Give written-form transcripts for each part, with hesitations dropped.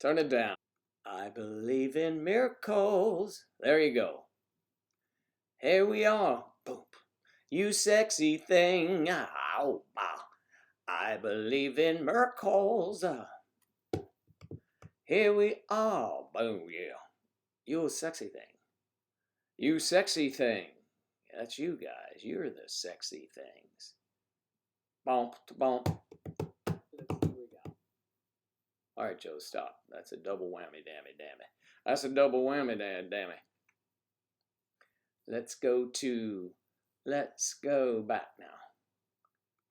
Turn it down. I believe in miracles. There you go. Here we are. Boom. You sexy thing. Ow, ow. I believe in miracles. Here we are. Boom, yeah. You sexy thing. You sexy thing. That's you guys. You're the sexy things. Bump, bump. Let's see what we got. All right, Joe, stop. That's a double whammy, damn it. That's a double whammy, damn it. Let's go back now.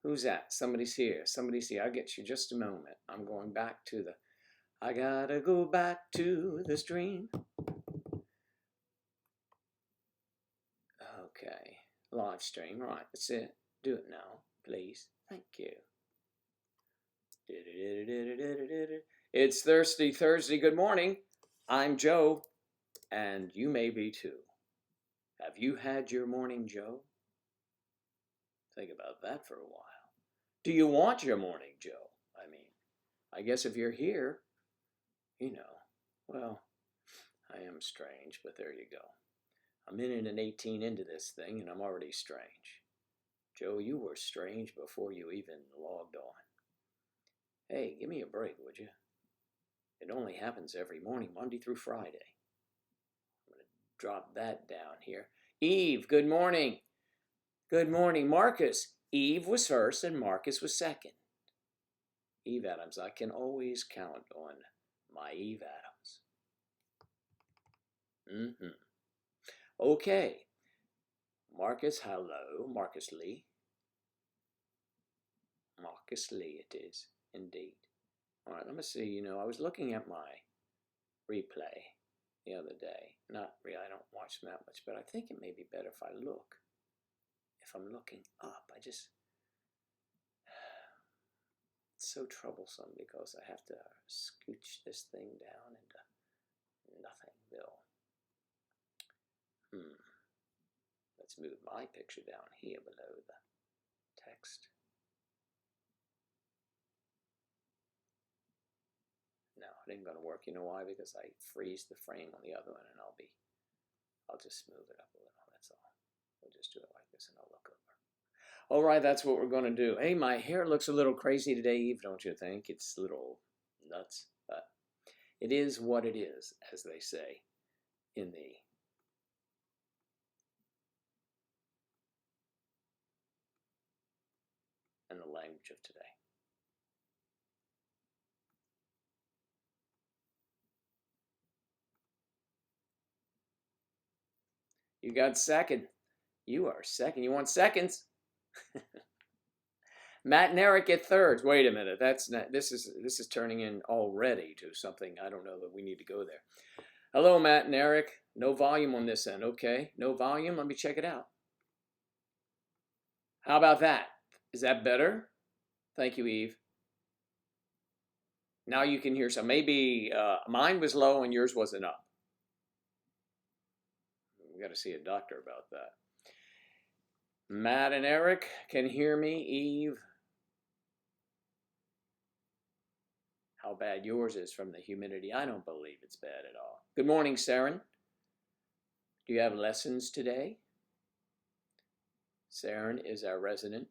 Who's that? Somebody's here. I'll get you just a moment. I'm going back to I gotta go back to the stream. Okay, live stream. Right, that's it. Do it now, please. Thank you. It's Thirsty Thursday. Good morning. I'm Joe, and you may be too. Have you had your morning, Joe? Think about that for a while. Do you want your morning, Joe? I mean, I guess if you're here, well, I am strange, but there you go. A minute and 18 into this thing, and I'm already strange. Joe, you were strange before you even logged on. Hey, give me a break, would you? It only happens every morning, Monday through Friday. I'm going to drop that down here. Eve, good morning. Good morning, Marcus. Eve was first and Marcus was second. Eve Adams, I can always count on my Eve Adams. Okay. Marcus, hello. Marcus Lee. Marcus Lee it is, indeed. All right, let me see. I was looking at my replay the other day. Not really, I don't watch them that much, but I think it may be better if I look. If I'm looking up, it's so troublesome because I have to scooch this thing down into Nothingville. Let's move my picture down here below the text. No, it ain't gonna work. You know why? Because I freeze the frame on the other one, and I'll just smooth it up a little. That's all. We'll just do it like this, and I'll look over. All right, that's what we're gonna do. Hey, my hair looks a little crazy today, Eve, don't you think? It's a little nuts, but it is what it is, as they say in the language of today. You got second. You are second. You want seconds? Matt and Eric get thirds. Wait a minute. That's not. This is turning in already to something. I don't know that we need to go there. Hello, Matt and Eric. No volume on this end. Okay, no volume. Let me check it out. How about that? Is that better? Thank you, Eve. Now you can hear some. Maybe mine was low and yours wasn't up. We got to see a doctor about that. Matt and Eric can hear me. Eve, how bad yours is from the humidity. I don't believe it's bad at all. Good morning, Saren. Do you have lessons today? Saren is our resident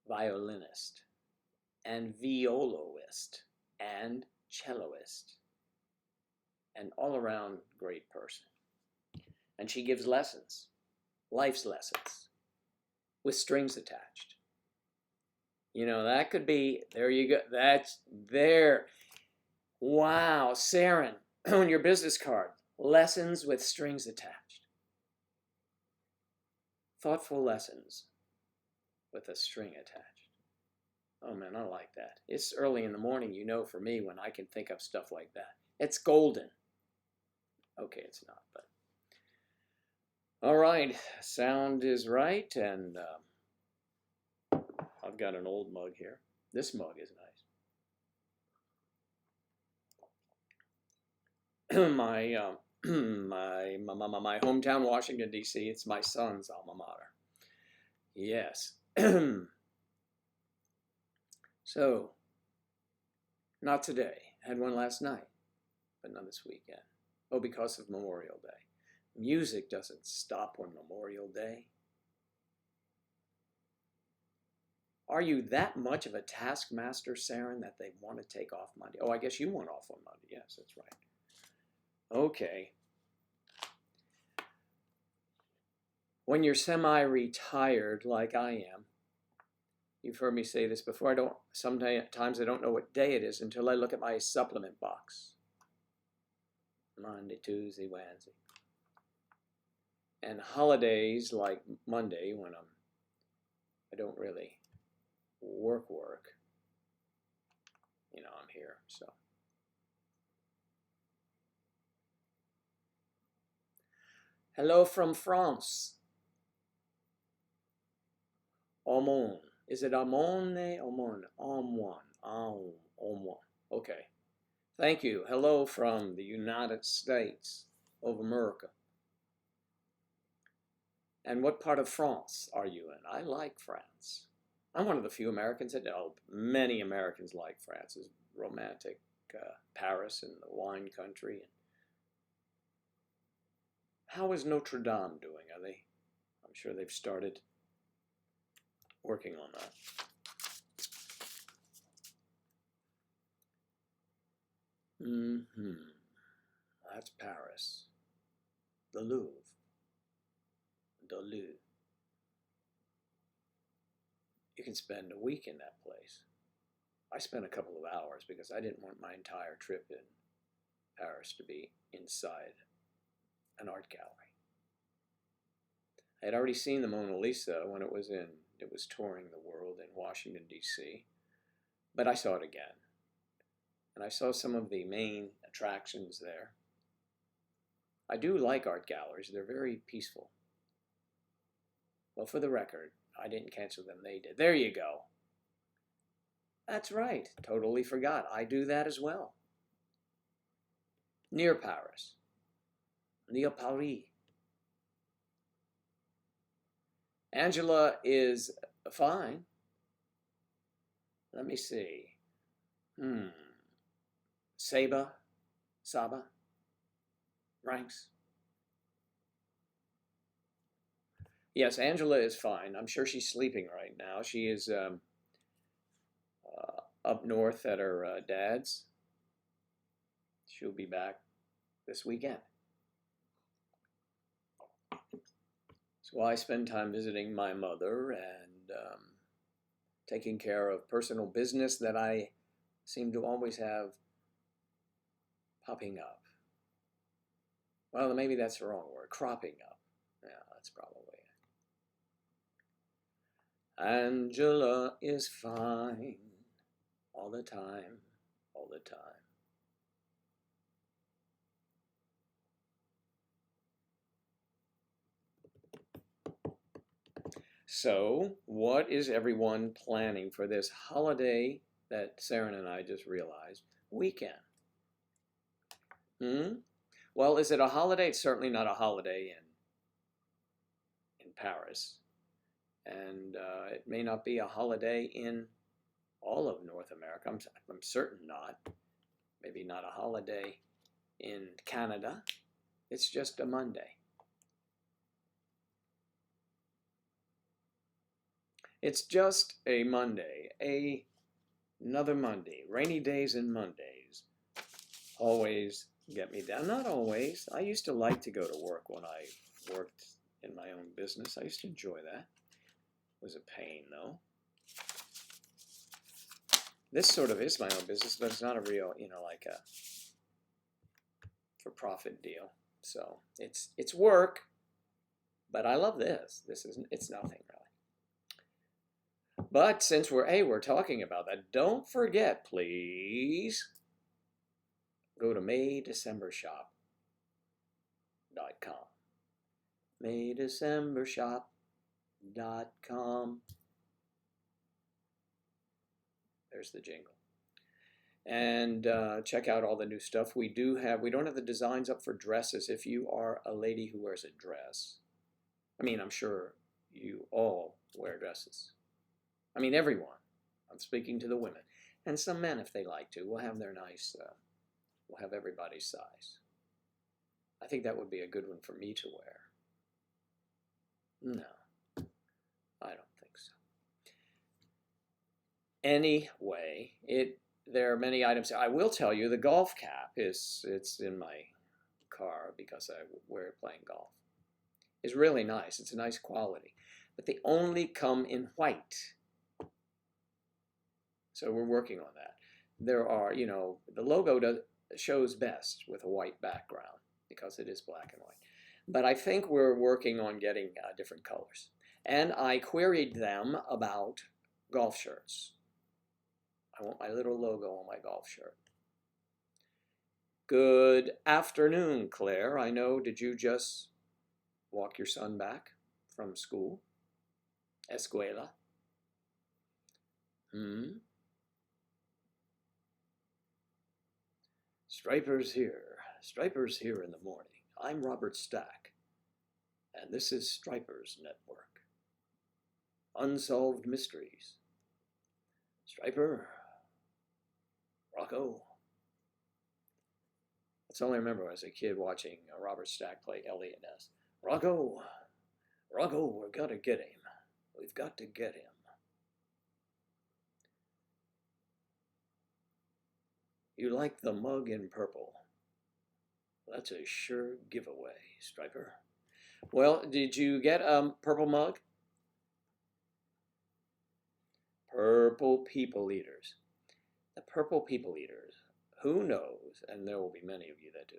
violinist and violoist and celloist, an all-around great person. And she gives lessons, life's lessons, with strings attached. That could be, there you go, that's there. Wow, Saren, on your business card, lessons with strings attached. Thoughtful lessons with a string attached. Oh man, I like that. It's early in the morning, for me, when I can think of stuff like that. It's golden. Okay, it's not, but. All right, sound is right, and I've got an old mug here. This mug is nice. my hometown, Washington, D.C., it's my son's alma mater. Yes. So, Not today. Had one last night, but none this weekend. Oh, because of Memorial Day. Music doesn't stop on Memorial Day. Are you that much of a taskmaster, Saren, that they want to take off Monday? Oh, I guess you want off on Monday. Yes, that's right. Okay. When you're semi-retired like I am, you've heard me say this before, sometimes I don't know what day it is until I look at my supplement box. Monday, Tuesday, Wednesday. And holidays like Monday, when I don't really work, I'm here, so. Hello from France. Aumône. Is it Aumône? Aumône. Aumône. Okay. Thank you. Hello from the United States of America. And what part of France are you in? I like France. I'm one of the few Americans that know. Many Americans like France. It's romantic. Paris and the wine country. How is Notre Dame doing? I'm sure they've started working on that. That's Paris. The Louvre. You can spend a week in that place. I spent a couple of hours because I didn't want my entire trip in Paris to be inside an art gallery. I had already seen the Mona Lisa when it was touring the world in Washington, D.C., but I saw it again. And I saw some of the main attractions there. I do like art galleries. They're very peaceful. Well, for the record, I didn't cancel them. They did. There you go. That's right. Totally forgot. I do that as well. Near Paris. Near Paris. Angela is fine. Let me see. Saba, ranks. Yes, Angela is fine. I'm sure she's sleeping right now. She is up north at her dad's. She'll be back this weekend. So I spend time visiting my mother and taking care of personal business that I seem to always have popping up. Well, maybe that's the wrong word. Cropping up. Yeah, that's probably it. Angela is fine all the time, all the time. So, what is everyone planning for this holiday that Saren and I just realized weekend? Well, is it a holiday? It's certainly not a holiday in Paris. And it may not be a holiday in all of North America. I'm certain not. Maybe not a holiday in Canada. It's just a Monday. It's just a Monday. Another Monday. Rainy days and Mondays always get me down. Not always. I used to like to go to work when I worked in my own business. I used to enjoy that. It was a pain, though. This sort of is my own business, but it's not a real, like a for-profit deal. So it's work, but I love this. It's nothing really. But since we're talking about that, don't forget, please, go to maydecembershop.com. maydecembershop.com. There's the jingle. And check out all the new stuff. We don't have the designs up for dresses if you are a lady who wears a dress. I mean, I'm sure you all wear dresses. I mean, everyone. I'm speaking to the women. And some men, if they like to, will have their nice, will have everybody's size. I think that would be a good one for me to wear. No, I don't think so. Anyway, there are many items. I will tell you the golf cap it's in my car because I wear it playing golf. It's really nice. It's a nice quality. But they only come in white. So we're working on that. There are, the logo shows best with a white background because it is black and white. But I think we're working on getting different colors. And I queried them about golf shirts. I want my little logo on my golf shirt. Good afternoon, Claire. I know, did you just walk your son back from school? Escuela? Striper's here. Striper's here in the morning. I'm Robert Stack, and this is Striper's Network. Unsolved Mysteries. Striper. Rocco. That's all I remember as a kid watching Robert Stack play Elliot Ness. Rocco. Rocco, we've got to get him. We've got to get him. You like the mug in purple. That's a sure giveaway, Striper. Well, did you get a purple mug? Purple people eaters. The purple people eaters. Who knows? And there will be many of you that do.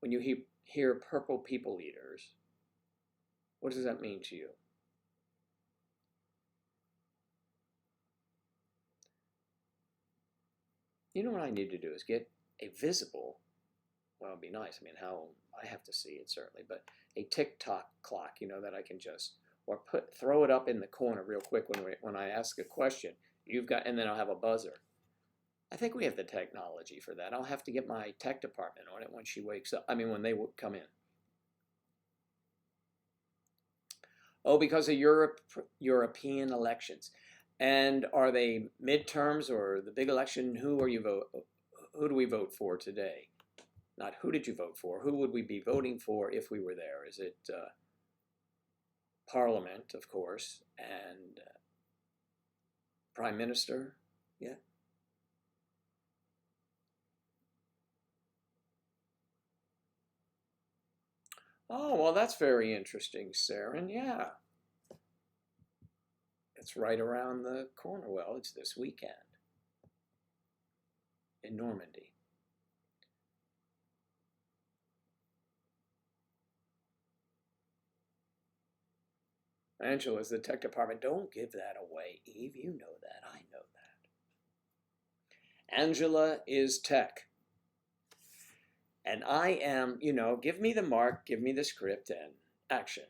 When you hear purple people eaters, what does that mean to you? You know what I need to do is get a visible, well, it'd be nice. I mean, I have to see it certainly, but a tick-tock clock, that I can just, or throw it up in the corner real quick when I ask a question. And then I'll have a buzzer. I think we have the technology for that. I'll have to get my tech department on it when she wakes up. I mean, when they come in. Oh, because of European elections. And are they midterms or the big election? Who do we vote for today? Not who did you vote for? Who would we be voting for if we were there? Is it Parliament, of course, and Prime Minister? Yeah. Oh, well, that's very interesting, Saren. Yeah. It's right around the corner. Well, it's this weekend in Normandy. Angela's the tech department. Don't give that away, Eve. You know that. I know that. Angela is tech. And I am, give me the mark, give me the script, and action.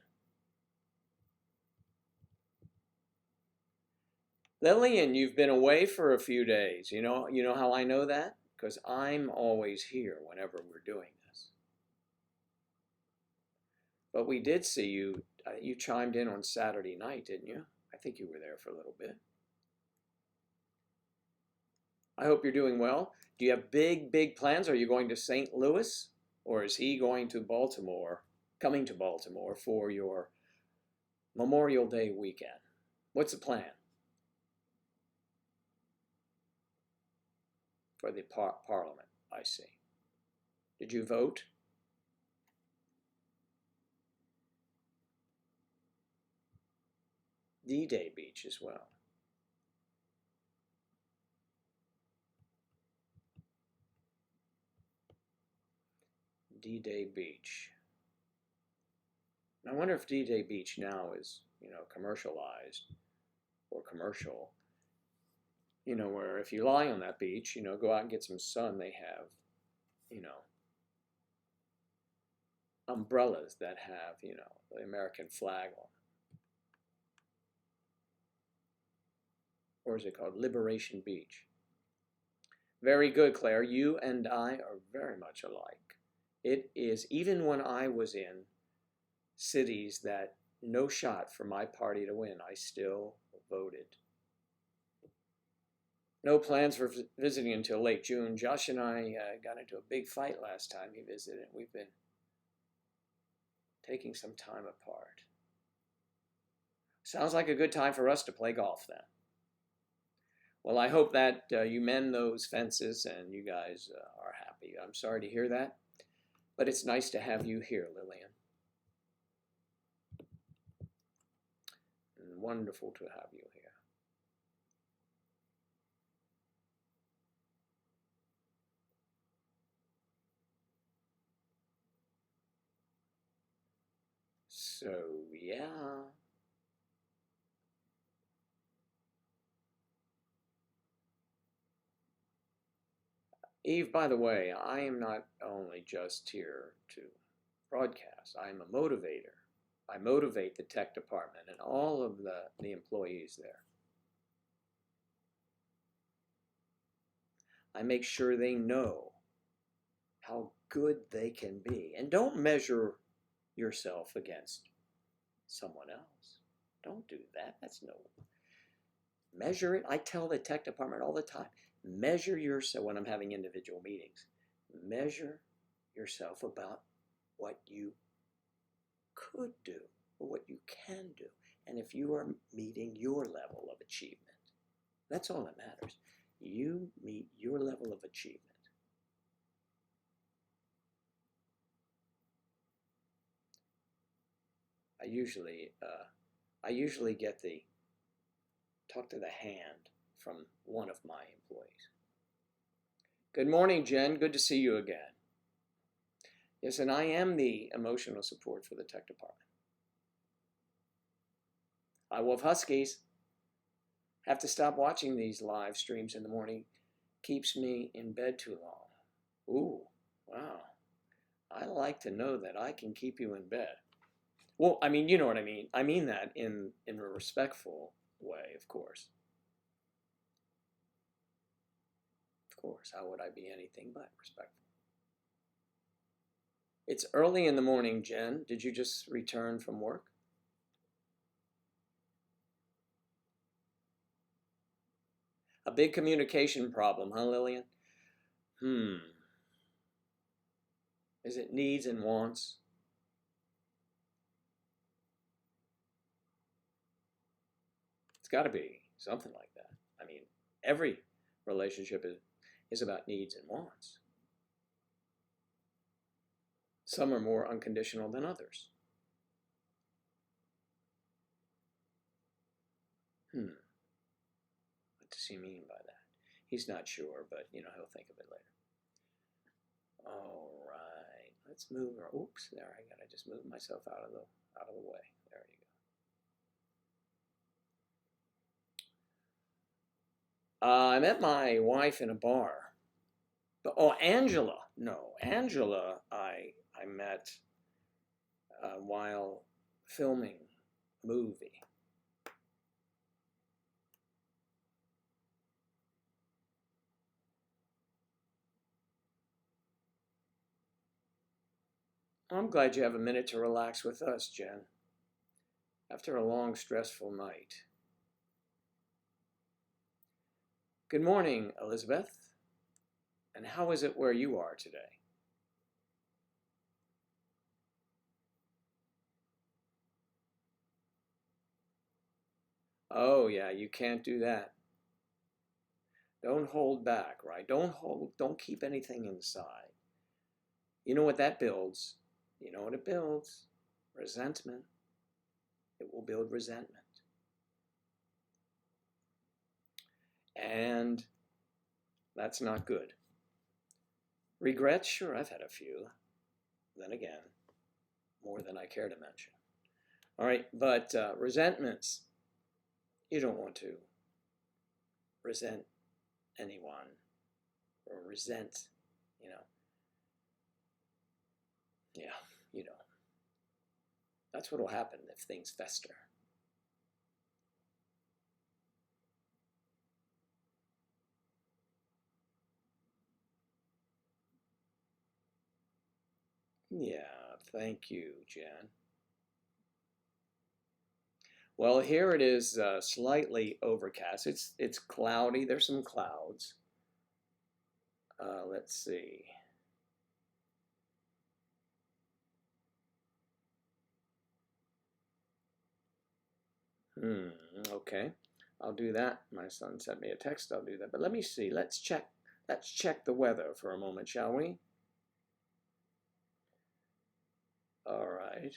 Lillian, you've been away for a few days. You know how I know that? Because I'm always here whenever we're doing this. But we did see you. You chimed in on Saturday night, didn't you? I think you were there for a little bit. I hope you're doing well. Do you have big plans? Are you going to St. Louis? Or is he going to Baltimore, coming to Baltimore for your Memorial Day weekend? What's the plan? For the Parliament, I see. Did you vote? D-Day Beach as well. D-Day Beach. I wonder if D-Day Beach now is, commercialized or commercial. Where if you lie on that beach, go out and get some sun, they have, umbrellas that have, the American flag on. Or is it called Liberation Beach? Very good, Claire. You and I are very much alike. It is, even when I was in cities that no shot for my party to win, I still voted. No plans for visiting until late June. Josh and I got into a big fight last time he visited. We've been taking some time apart. Sounds like a good time for us to play golf then. Well, I hope that you mend those fences and you guys are happy. I'm sorry to hear that, but it's nice to have you here, Lillian. And wonderful to have you here. So, yeah. Eve, by the way, I am not only just here to broadcast, I am a motivator. I motivate the tech department and all of the employees there. I make sure they know how good they can be. And don't measure yourself against someone else. Don't do that. That's no. Measure it. I tell the tech department all the time, measure yourself when I'm having individual meetings. Measure yourself about what you could do or what you can do. And if you are meeting your level of achievement, that's all that matters. You meet your level of achievement. I usually get the talk to the hand from one of my employees. Good morning, Jen. Good to see you again. Yes, and I am the emotional support for the tech department. I love Huskies. Have to stop watching these live streams in the morning. Keeps me in bed too long. Ooh, wow. I like to know that I can keep you in bed. Well, I mean, you know what I mean. I mean that in a respectful way, of course. Of course, how would I be anything but respectful? It's early in the morning, Jen. Did you just return from work? A big communication problem, huh, Lillian? Is it needs and wants? It's got to be something like that. I mean, every relationship is about needs and wants. Some are more unconditional than others. What does he mean by that? He's not sure, but he'll think of it later. All right, let's move. Oops, there I gotta just move myself out of the way. There you go. I met my wife in a bar. But Angela, no, Angela, I met while filming a movie. I'm glad you have a minute to relax with us, Jen, after a long, stressful night. Good morning, Elizabeth. And how is it where you are today? Oh, yeah, you can't do that. Don't hold back, right? Don't keep anything inside. You know what that builds? You know what it builds? Resentment. It will build resentment. And that's not good. Regrets? Sure, I've had a few. Then again, more than I care to mention. All right, but resentments, you don't want to resent anyone or resent, yeah, that's what will happen if things fester. Yeah, thank you, Jen. Well, here it is slightly overcast. It's cloudy. There's some clouds. Let's see. Okay. I'll do that. My son sent me a text. I'll do that. But let me see. Let's check. Let's check the weather for a moment, shall we? All right.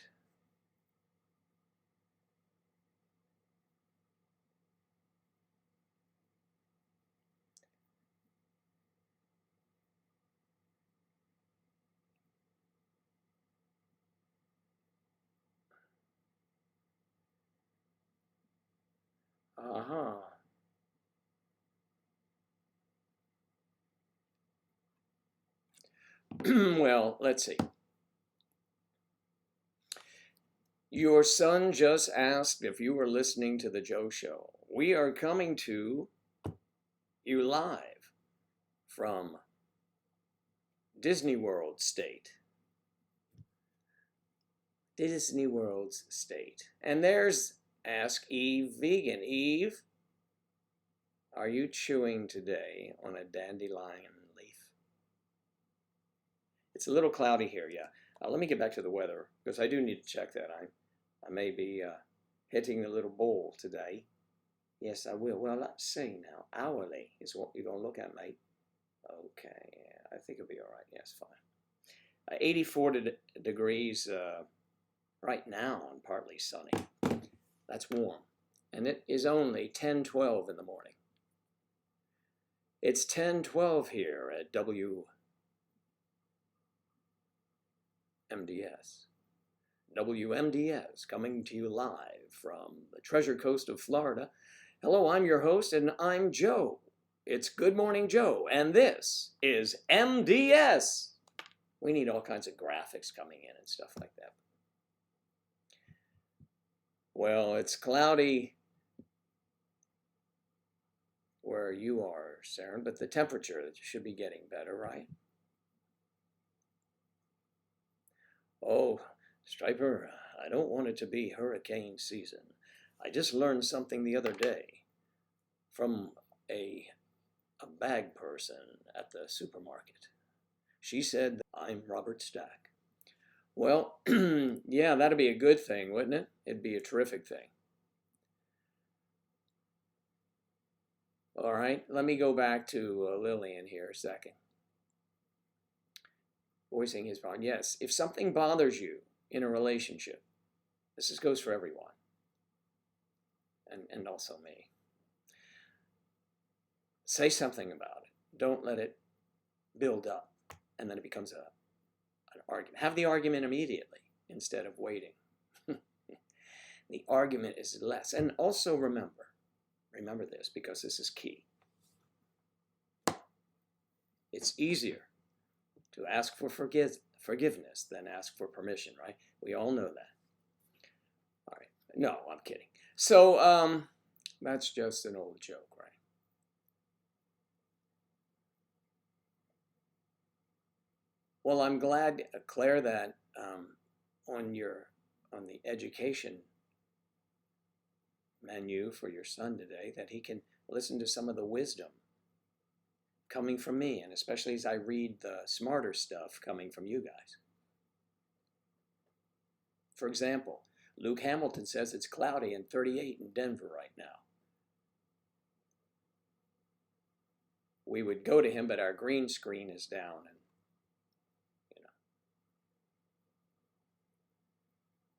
Uh-huh. Well, let's see. Your son just asked if you were listening to the Joe Show. We are coming to you live from Disney World State. Disney World's State. And there's Ask Eve Vegan. Eve, are you chewing today on a dandelion leaf? It's a little cloudy here, yeah. Let me get back to the weather because I do need to check that. I may be hitting the little bowl today. Yes, I will. Well, let's see now. Hourly is what you're going to look at, mate. Okay, yeah, I think it'll be all right. Yes, fine. 84 degrees right now and partly sunny. That's warm. And it is only 10:12 in the morning. It's 10:12 here at WMDS. WMDS coming to you live from the Treasure Coast of Florida. Hello, I'm your host and I'm Joe. It's Good Morning Joe, and this is MDS. We need all kinds of graphics coming in and stuff like that. Well, it's cloudy where you are, Saren, but the temperature should be getting better, right? Oh, Striper, I don't want it to be hurricane season. I just learned something the other day from a bag person at the supermarket. She said, I'm Robert Stack. Well, yeah, that'd be a good thing, wouldn't it? It'd be a terrific thing. All right, let me go back to Lillian here a second. Voicing his problem. Yes, if something bothers you in a relationship, this goes for everyone, and also me. Say something about it. Don't let it build up, and then it becomes an argument. Have the argument immediately instead of waiting. The argument is less. And also remember this because this is key. It's easier to ask for forgiveness than ask for permission, right? We all know that. All right. No, I'm kidding. So that's just an old joke, right? Well, I'm glad, Claire, that on the education menu for your son today, that he can listen to some of the wisdom coming from me, and especially as I read the smarter stuff coming from you guys. For example, Luke Hamilton says it's cloudy and 38 in Denver right now. We would go to him, but our green screen is down, and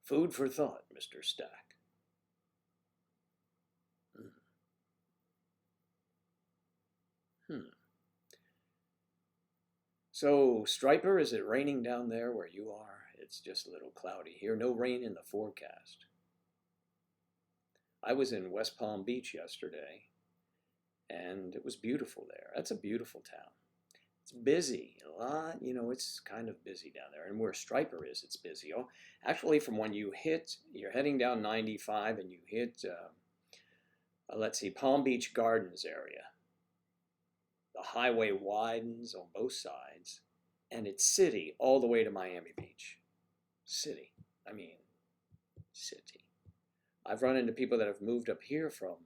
food for thought, Mr. Stack. So, Striper, is it raining down there where you are? It's just a little cloudy here. No rain in the forecast. I was in West Palm Beach yesterday, and it was beautiful there. That's a beautiful town. It's busy, a lot, it's kind of busy down there. And where Striper is, it's busy. Oh, actually, from when you're heading down 95 and you hit, let's see, Palm Beach Gardens area. The highway widens on both sides, and it's city all the way to Miami Beach. City. I've run into people that have moved up here from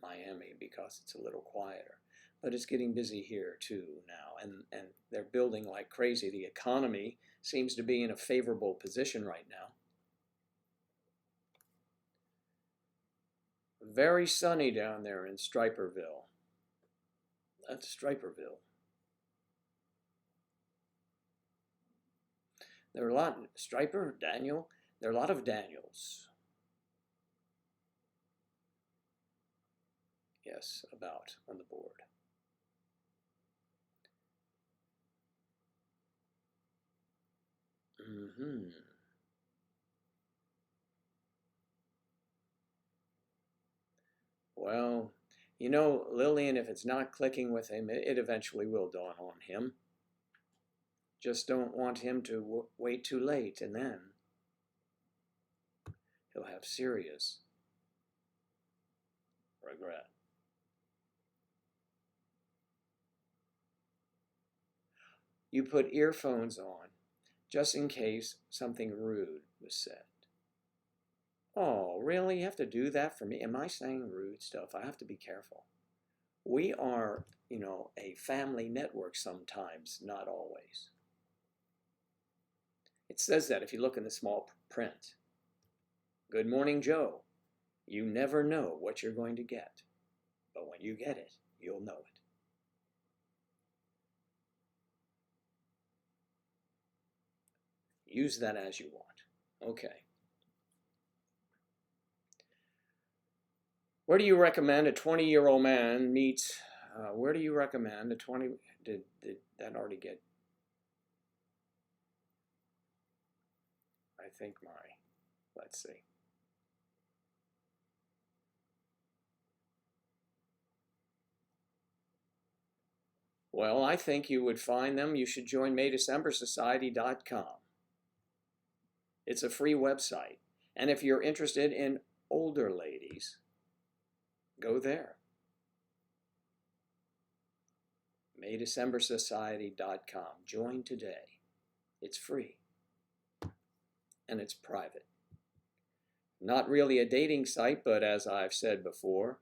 Miami because it's a little quieter. But it's getting busy here too now, and they're building like crazy. The economy seems to be in a favorable position right now. Very sunny down there in Striperville. That's Striperville. There are a lot, Striper, Daniel, there are a lot of Daniels. Yes, about on the board. Well, you know, Lillian, if it's not clicking with him, it eventually will dawn on him. Just don't want him to wait too late, and then he'll have serious regret. You put earphones on, just in case something rude was said. Oh, really? You have to do that for me? Am I saying rude stuff? I have to be careful. We are, you know, a family network sometimes, not always. It says that if you look in the small print. Good morning, Joe. You never know what you're going to get, but when you get it, you'll know it. Use that as you want. Okay. Where do you recommend a 20-year-old man meets, where do you recommend a 20, did that already get, I think let's see. Well, I think you would find them. You should join MayDecemberSociety.com. It's a free website. And if you're interested in older ladies, go there. MayDecemberSociety.com. Join today. It's free. And it's private. Not really a dating site, but as I've said before,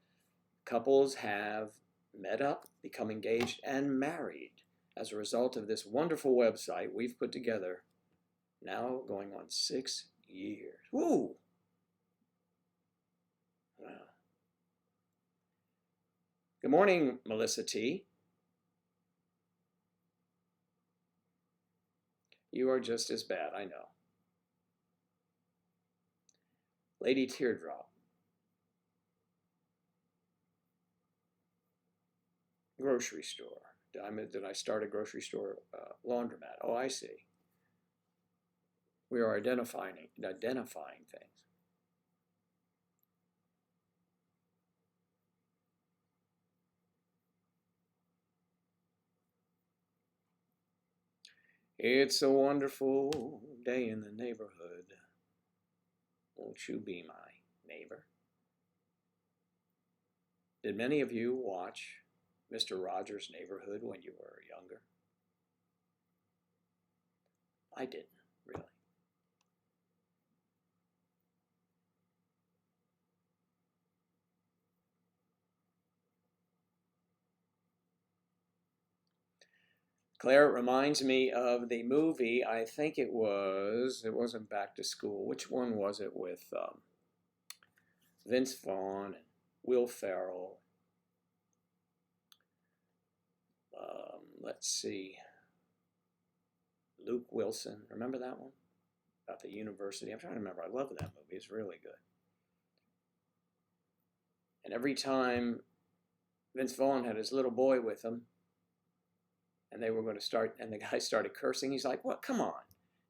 couples have met up, become engaged, and married as a result of this wonderful website we've put together, now going on 6 years. Woo! Wow. Good morning, Melissa T. You are just as bad, I know. Lady Teardrop. Grocery store. Did I start a grocery store laundromat? Oh, I see. We are identifying things. It's a wonderful day in the neighborhood. Won't you be my neighbor? Did many of you watch Mr. Rogers' Neighborhood when you were younger? I didn't, really. Claire, it reminds me of the movie, I think it wasn't Back to School. Which one was it with Vince Vaughn and Will Ferrell? Let's see. Luke Wilson. Remember that one? About the university. I'm trying to remember. I love that movie. It's really good. And every time Vince Vaughn had his little boy with him, and they were going to start, and the guy started cursing, he's like, "What? Come on."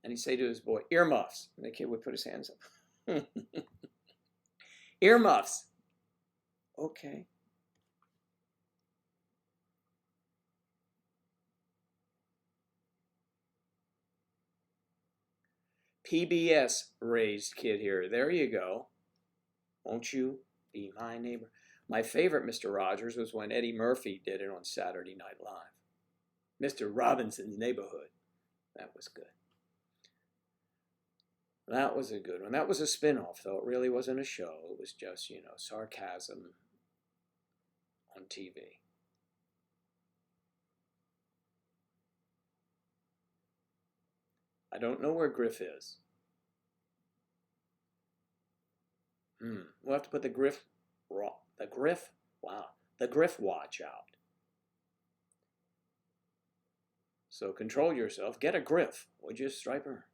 And he'd say to his boy, "Earmuffs." And the kid would put his hands up. Earmuffs. Okay. PBS raised kid here. There you go. Won't you be my neighbor? My favorite Mr. Rogers was when Eddie Murphy did it on Saturday Night Live. Mr. Robinson's Neighborhood. That was good. That was a good one. That was a spin-off, though. It really wasn't a show. It was just, sarcasm on TV. I don't know where Griff is. We'll have to put the Griff watch out. So control yourself. Get a Griff, would you, Striper?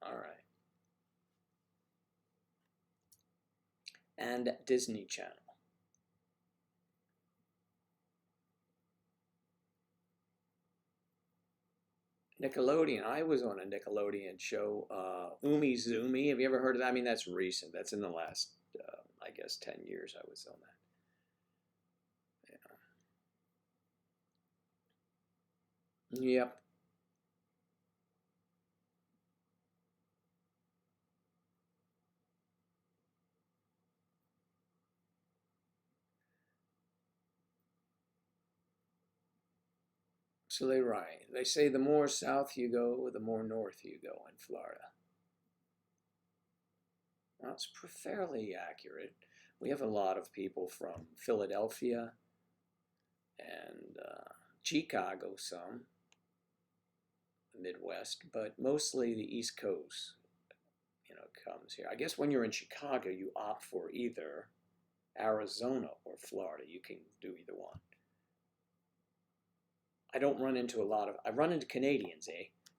All right. And Disney Channel. Nickelodeon. I was on a Nickelodeon show, Umi Zoomy. Have you ever heard of that? I mean, that's recent. That's in the last, I guess, 10 years I was on that. Yeah. Yep. So they write. They say the more south you go, the more north you go in Florida. Well, it's fairly accurate. We have a lot of people from Philadelphia and Chicago, some, the Midwest, but mostly the East Coast, comes here. I guess when you're in Chicago, you opt for either Arizona or Florida. You can do either one. I don't run into I run into Canadians,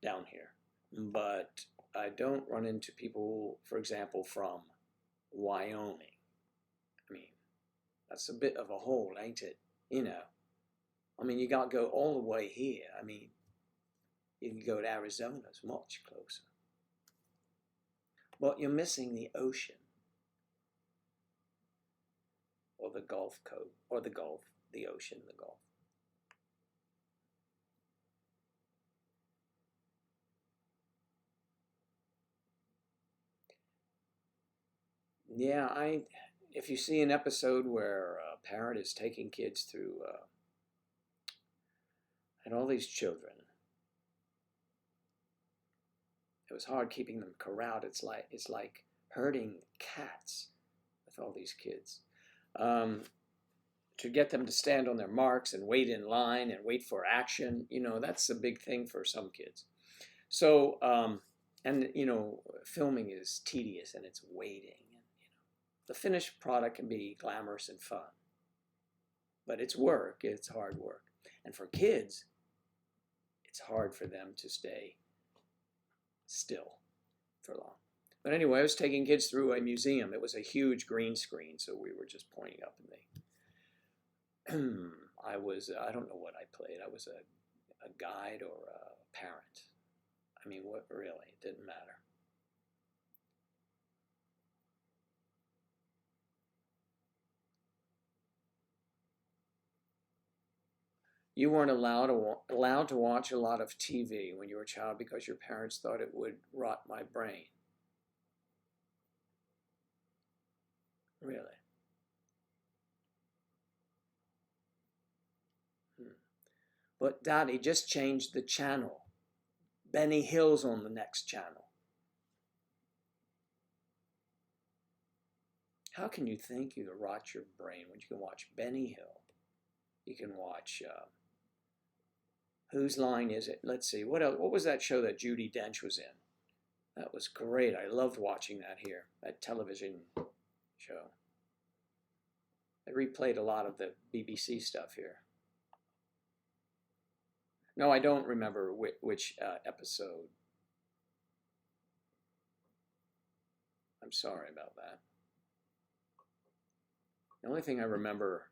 down here, but I don't run into people, for example, from Wyoming. I mean, that's a bit of a hole, ain't it? I mean, you got to go all the way here. I mean, you can go to Arizona, it's much closer. But you're missing the ocean, or the Gulf Coast, or the Gulf, the ocean, the Gulf. Yeah, if you see an episode where a parent is taking kids through, and all these children, it was hard keeping them corralled. It's like herding cats with all these kids. To get them to stand on their marks and wait in line and wait for action, that's a big thing for some kids. So, and filming is tedious and it's waiting. The finished product can be glamorous and fun, but it's work. It's hard work, and for kids, it's hard for them to stay still for long. But anyway, I was taking kids through a museum. It was a huge green screen, so we were just pointing up, and I don't know what I played. I was a guide or a parent. I mean, what really? It didn't matter. You weren't allowed to watch a lot of TV when you were a child because your parents thought it would rot my brain. Really? But Daddy, just changed the channel. Benny Hill's on the next channel. How can you think you can rot your brain when you can watch Benny Hill? You can watch, Whose Line Is It? Let's see, what else? What was that show that Judi Dench was in? That was great. I loved watching that here, that television show. They replayed a lot of the BBC stuff here. No, I don't remember which episode. I'm sorry about that. The only thing I remember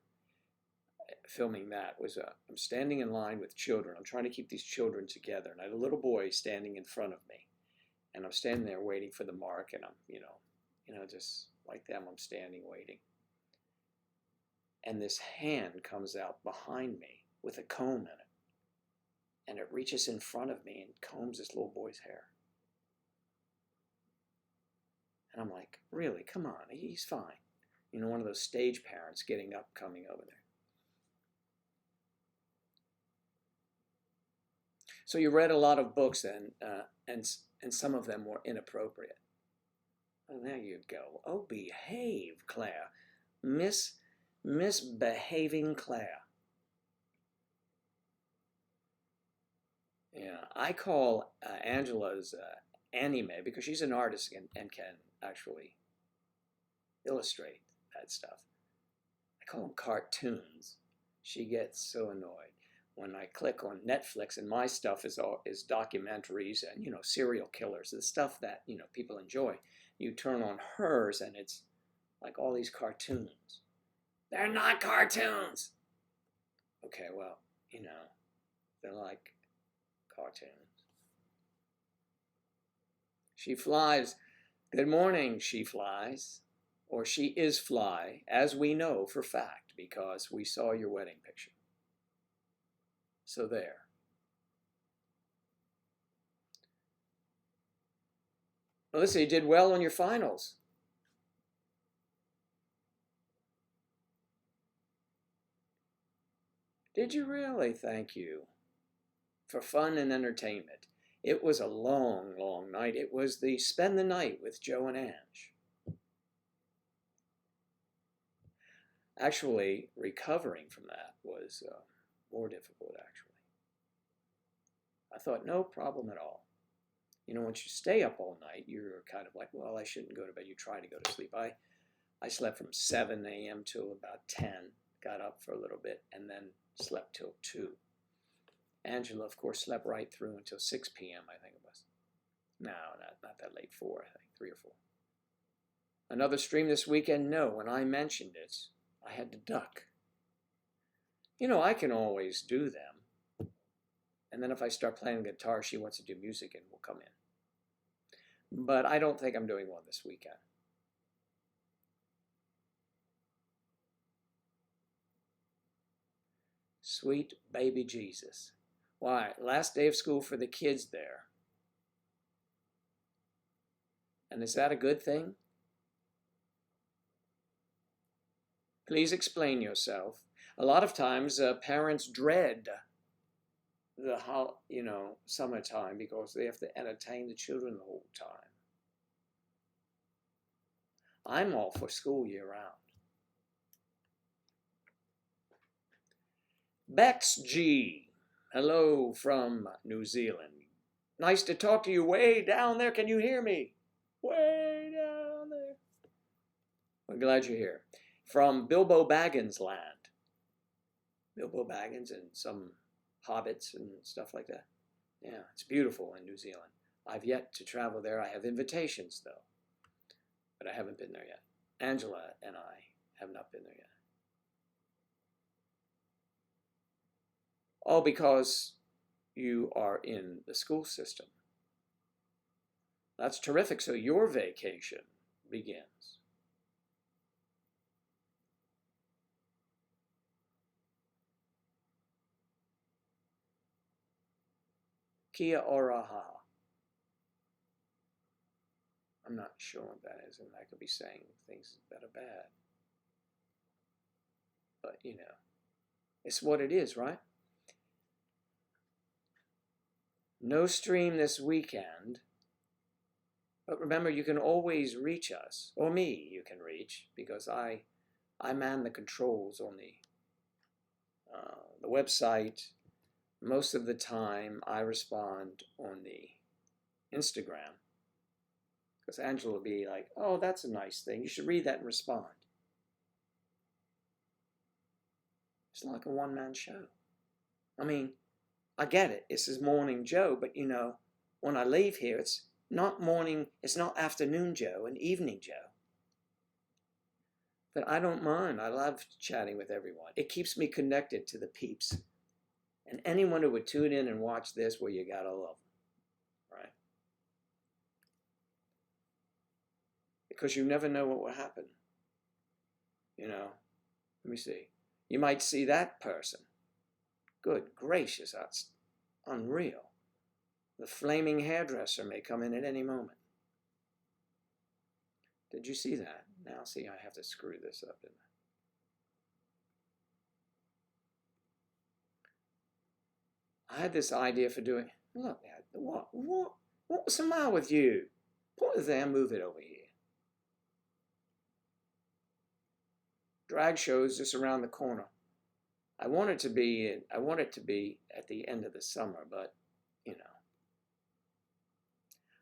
filming that was I'm standing in line with children. I'm trying to keep these children together, and I had a little boy standing in front of me, and I'm standing there waiting for the mark, and I'm, just like them, I'm standing waiting. And this hand comes out behind me with a comb in it. And it reaches in front of me and combs this little boy's hair. And I'm like, really, come on, he's fine. One of those stage parents getting up, coming over there. So you read a lot of books then, and and some of them were inappropriate. Well, there you go. Oh, behave, Claire. Misbehaving Claire. Yeah, I call Angela's anime because she's an artist and can actually illustrate that stuff. I call them cartoons. She gets so annoyed when I click on Netflix and my stuff is documentaries and serial killers, the stuff that people enjoy. You turn on hers and it's like all these cartoons. They're not cartoons. Okay, well, they're like cartoons. She flies. Good morning, she flies. Or she is fly, as we know for fact, because we saw your wedding picture. So there. Melissa, you did well on your finals. Did you really? Thank you. For fun and entertainment. It was a long, long night. It was the spend the night with Joe and Ange. Actually, recovering from that was more difficult, actually. I thought, no problem at all. Once you stay up all night, you're kind of like, well, I shouldn't go to bed. You try to go to sleep. I slept from 7 a.m. till about 10, got up for a little bit, and then slept till 2. Angela, of course, slept right through until 6 p.m., I think it was. No, not that late, 4, I think, 3 or 4. Another stream this weekend? No, when I mentioned it, I had to duck. I can always do them. And then if I start playing guitar, she wants to do music and we'll come in. But I don't think I'm doing one this weekend. Sweet baby Jesus. Why? Last day of school for the kids there. And is that a good thing? Please explain yourself. A lot of times parents dread the summertime because they have to entertain the children the whole time. I'm all for school year round. Bex G. Hello from New Zealand. Nice to talk to you way down there. Can you hear me? Way down there. I'm glad you're here. From Bilbo Baggins land. Bilbo Baggins and some hobbits and stuff like that. Yeah, it's beautiful in New Zealand. I've yet to travel there. I have invitations, though. But I haven't been there yet. Angela and I have not been there yet. Oh, because you are in the school system. That's terrific. So your vacation begins. Kia ora ha. I'm not sure what that is, and I could be saying things that are bad. But, it's what it is, right? No stream this weekend. But remember, you can always reach us, or me you can reach, because I man the controls on the website. Most of the time, I respond on the Instagram. Because Angela will be like, oh, that's a nice thing. You should read that and respond. It's like a one-man show. I mean, I get it. This is Morning Joe, but when I leave here, it's not morning, it's not afternoon Joe and evening Joe. But I don't mind. I love chatting with everyone. It keeps me connected to the peeps. And anyone who would tune in and watch this, well, you gotta love them, right? Because you never know what will happen. Let me see. You might see that person. Good gracious, that's unreal. The flaming hairdresser may come in at any moment. Did you see that? Now, see, I have to screw this up, didn't I? I had this idea for doing, look, what? What's the matter with you? Put it there, move it over here. Drag show's just around the corner. I want it to be at the end of the summer, but you know.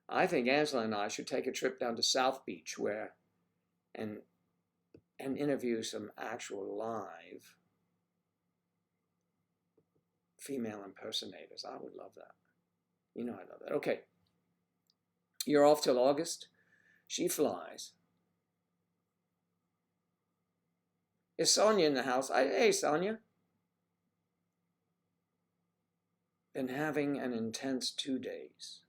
I think Angela and I should take a trip down to South Beach and interview some actual live female impersonators. I would love that. You know I love that. Okay. You're off till August. She flies. Is Sonia in the house? Hey, Sonia. Been having an intense 2 days.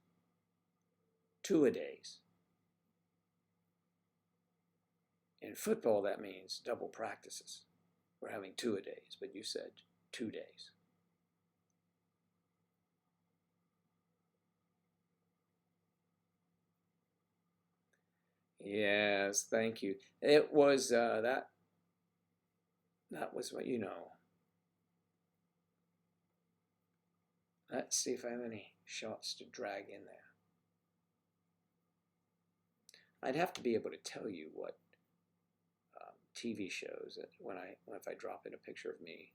2-a-days. In football, that means double practices. We're having 2-a-days, but you said 2 days. Yes, thank you. It was that was what you know. Let's see if I have any shots to drag in there. I'd have to be able to tell you what TV shows if I drop in a picture of me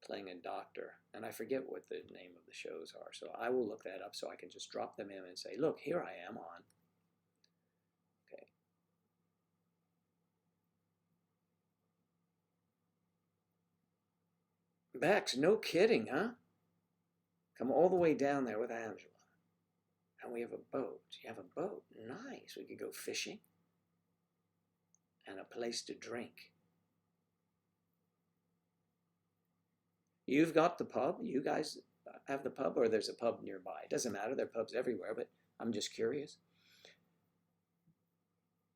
playing a doctor, and I forget what the name of the shows are. So I will look that up so I can just drop them in and say, look, here I am on. Okay. Bex, no kidding, huh? Come all the way down there with Angela. And we have a boat. You have a boat? Nice. We could go fishing. And a place to drink. You've got the pub? You guys have the pub, or there's a pub nearby? It doesn't matter. There are pubs everywhere, but I'm just curious.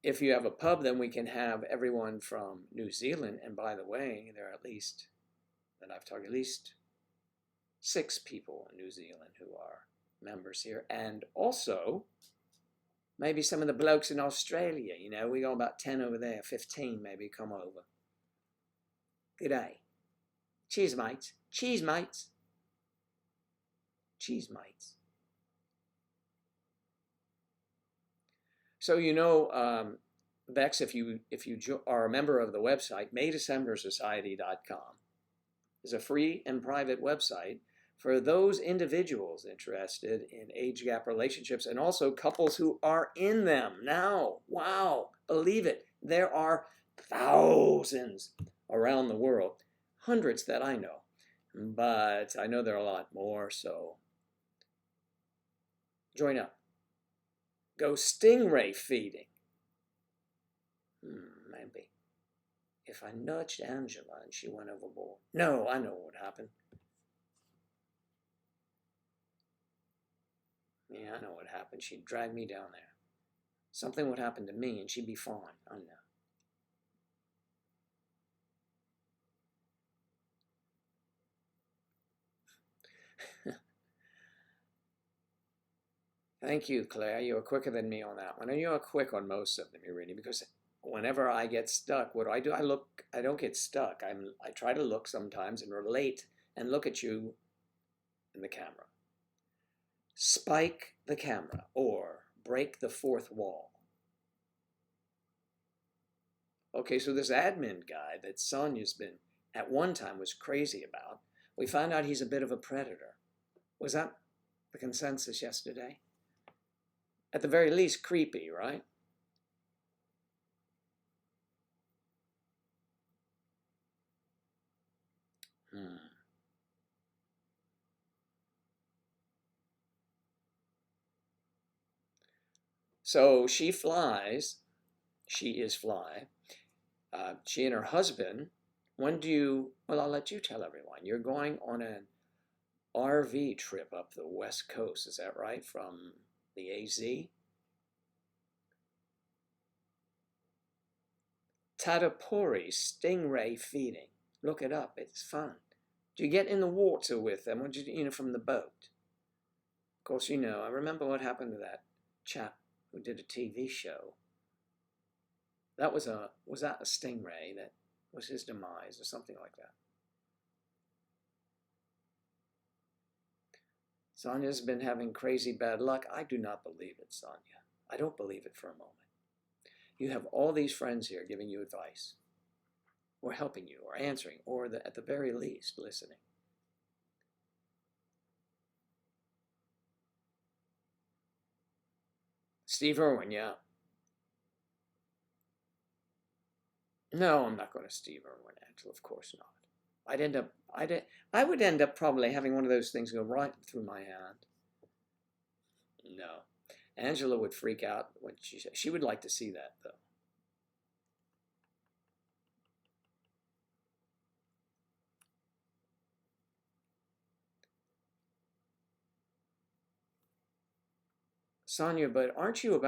If you have a pub, then we can have everyone from New Zealand. And by the way, there are at least 6 people in New Zealand who are members here. And also, maybe some of the blokes in Australia. You know, we got about 10 over there, 15 maybe come over. Good day. Cheers, mates. Cheese, mates. Cheese, mates. So, you know, Bex, if you are a member of the website, MayDecemberSociety.com is a free and private website for those individuals interested in age gap relationships and also couples who are in them now. Wow, believe it. There are thousands around the world, hundreds that I know, but I know there are a lot more, so join up. Go stingray feeding. Maybe. If I nudged Angela and she went overboard. No, I know what would happen. Yeah, I know what happened. She'd drag me down there. Something would happen to me and she'd be fine. I know. Thank you, Claire. You were quicker than me on that one. And you are quick on most of them, Irini, because whenever I get stuck, what do? I don't get stuck. I try to look sometimes and relate and look at you in the camera. Spike the camera or break the fourth wall. Okay, so this admin guy that Sonia's been at one time was crazy about, we found out he's a bit of a predator. Was that the consensus yesterday? At the very least, creepy, right? So she flies. She is fly. She and her husband. When do you? Well, I'll let you tell everyone. You're going on an RV trip up the West Coast. Is that right? From the AZ. Tatapori stingray feeding. Look it up. It's fun. Do you get in the water with them? Or do you from the boat? Of course, you know. I remember what happened to that chap who did a TV show. That was that a stingray that was his demise or something like that? Sonia's been having crazy bad luck. I do not believe it, Sonia. I don't believe it for a moment. You have all these friends here giving you advice, or helping you, or answering, or at the very least, listening. Steve Irwin, yeah. No, I'm not going to Steve Irwin, Angela. Of course not. I would end up probably having one of those things go right through my hand. No. Angela would freak out when she would like to see that, though. Sonia, but aren't you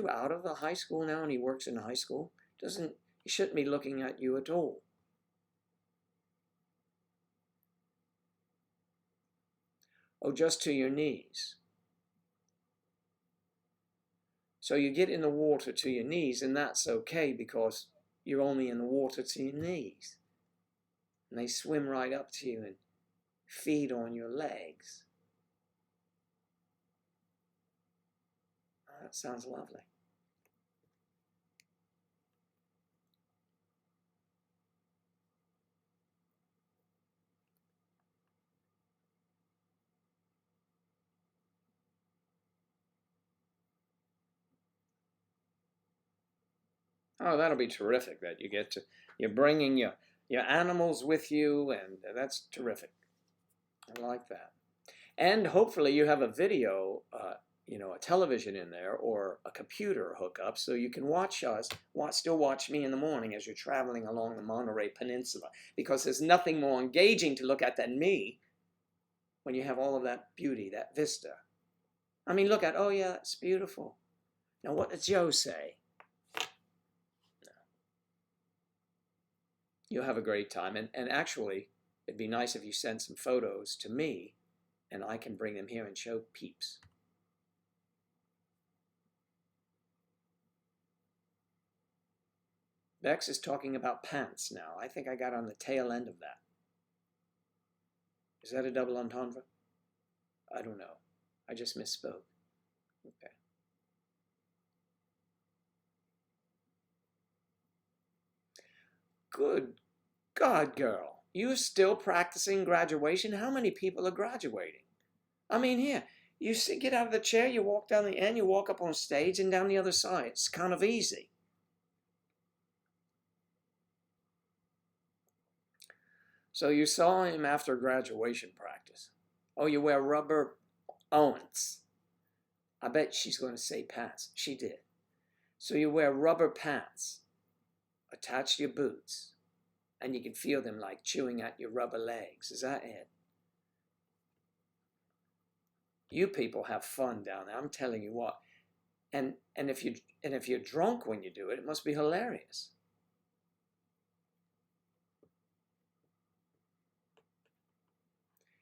out of the high school now and he works in high school? He shouldn't be looking at you at all. Oh, just to your knees. So you get in the water to your knees, and that's okay because you're only in the water to your knees. And they swim right up to you and feed on your legs. Oh, that sounds lovely. Oh, that'll be terrific that you're bringing your animals with you, and that's terrific. I like that. And hopefully you have a video, a television in there or a computer hookup so you can still watch me in the morning as you're traveling along the Monterey Peninsula, because there's nothing more engaging to look at than me when you have all of that beauty, that vista. I mean, oh yeah, it's beautiful. Now what does Joe say? You'll have a great time. And actually, it'd be nice if you sent some photos to me, and I can bring them here and show peeps. Bex is talking about pants now. I think I got on the tail end of that. Is that a double entendre? I don't know. I just misspoke. Okay. Good God, girl. You're still practicing graduation? How many people are graduating? I mean, here, get out of the chair, you walk down the end, you walk up on stage and down the other side. It's kind of easy. So you saw him after graduation practice. Oh, you wear rubber Owens. I bet she's going to say pants. She did. So you wear rubber pants attached to your boots, and you can feel them like chewing at your rubber legs. Is that it? You people have fun down there. I'm telling you what. And if you're drunk when you do it, it must be hilarious.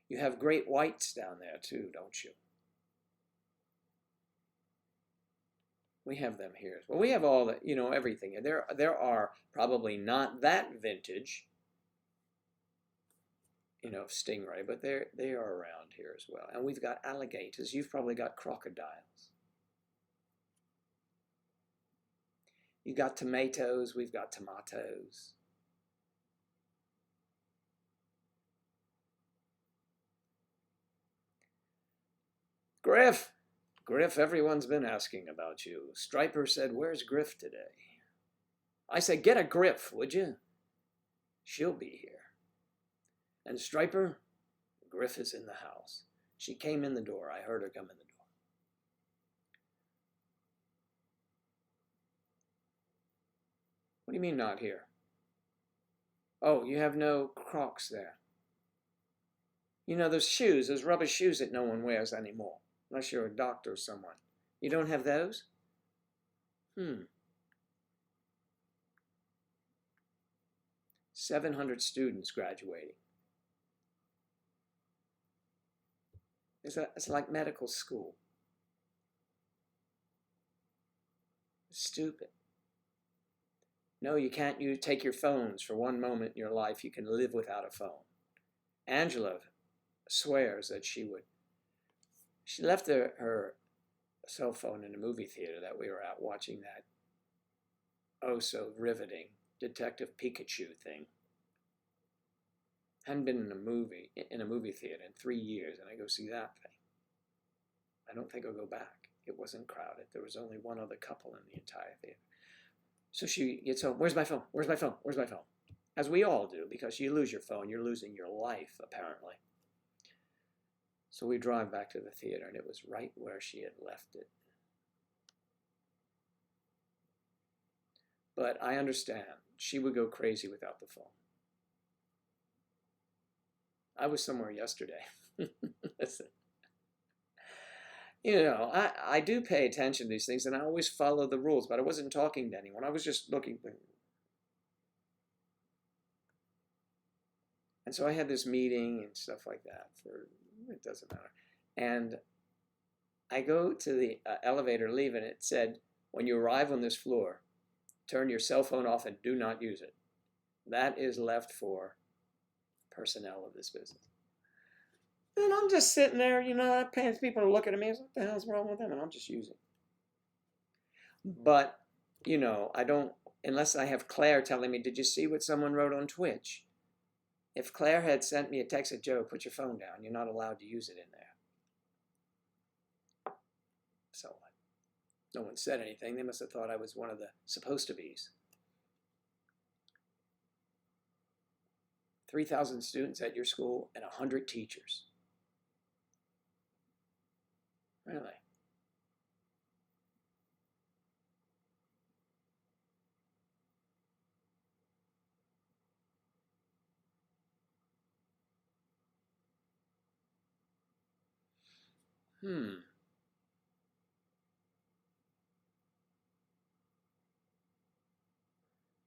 You have great whites down there too, don't you? We have them here. Well, we have all the, everything. There are probably not that vintage, stingray, but they are around here as well. And we've got alligators. You've probably got crocodiles. You got tomatoes. We've got tomatoes. Griff, everyone's been asking about you. Striper said, where's Griff today? I said, get a Griff, would you? She'll be here. And Striper, Griff is in the house. She came in the door. I heard her come in the door. What do you mean not here? Oh, you have no Crocs there. Those rubber shoes that no one wears anymore. Unless you're a doctor or someone. You don't have those? 700 students graduating. It's like medical school. It's stupid. No, you can't. You take your phones for one moment in your life. You can live without a phone. Angela swears that she would She left her cell phone in a movie theater that we were at watching that oh so riveting Detective Pikachu thing. Hadn't been in a movie theater in 3 years, and I go see that thing. I don't think I'll go back. It wasn't crowded. There was only one other couple in the entire theater. So she gets home. Where's my phone? Where's my phone? Where's my phone? As we all do, because you lose your phone, you're losing your life, apparently. So we drive back to the theater, and it was right where she had left it. But I understand. She would go crazy without the phone. I was somewhere yesterday. Listen. You know, I do pay attention to these things, and I always follow the rules, but I wasn't talking to anyone. I was just looking. And so I had this meeting and stuff like that it doesn't matter. And I go to the elevator, leave, and it said, when you arrive on this floor, turn your cell phone off and do not use it. That is left for personnel of this business. And I'm just sitting there, you know, paying people to look at me. What the hell's wrong with them? And I'm just using. But, you know, I don't, unless I have Claire telling me, did you see what someone wrote on Twitch? If Claire had sent me a text at Joe, put your phone down. You're not allowed to use it in there. So what? No one said anything. They must have thought I was one of the supposed to be's. 3,000 students at your school and 100 teachers. Really?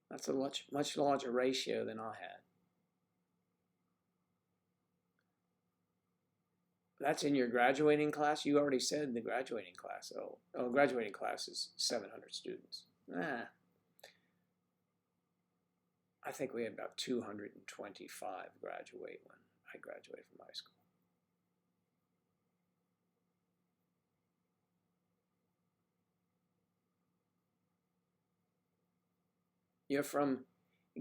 That's a much larger ratio than I had. That's in your graduating class? You already said the graduating class. Oh, graduating class is 700 students. I think we had about 225 graduate when I graduated from high school. You're from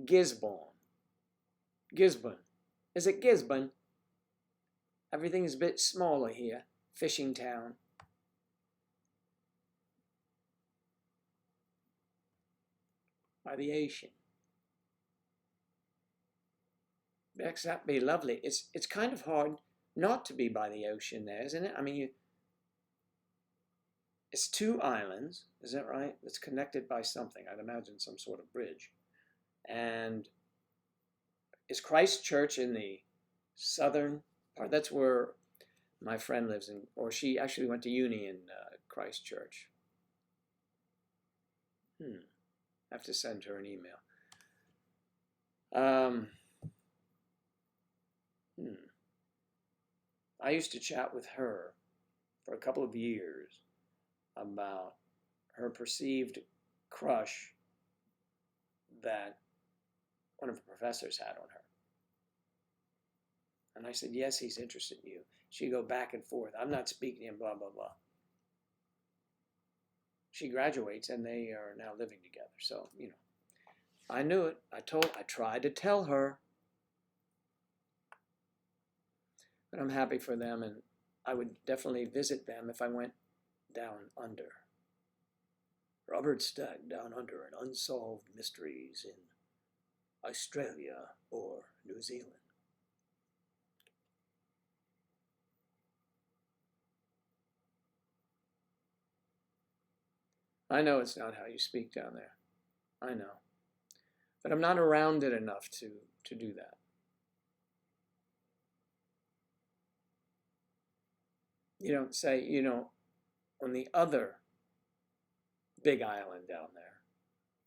Gisborne. Gisborne. Is it Gisborne? Everything is a bit smaller here. Fishing town. By the ocean. That'd be lovely. It's kind of hard not to be by the ocean there, isn't it? I mean, it's 2 islands, is that right? It's connected by something. I'd imagine some sort of bridge. And is Christ Church in the southern part? That's where my friend lives in, or she actually went to uni in Christ Church. I have to send her an email. I used to chat with her for a couple of years about her perceived crush that one of the professors had on her. And I said, yes, he's interested in you. She'd go back and forth. I'm not speaking to him, blah, blah, blah. She graduates and they are now living together. So, you know, I knew it. I tried to tell her. But I'm happy for them, and I would definitely visit them if I went down under. Robert Stack Down Under and Unsolved Mysteries in Australia or New Zealand. I know it's not how you speak down there. I know. But I'm not around it enough to do that. You don't say, you know, on the other big island down there,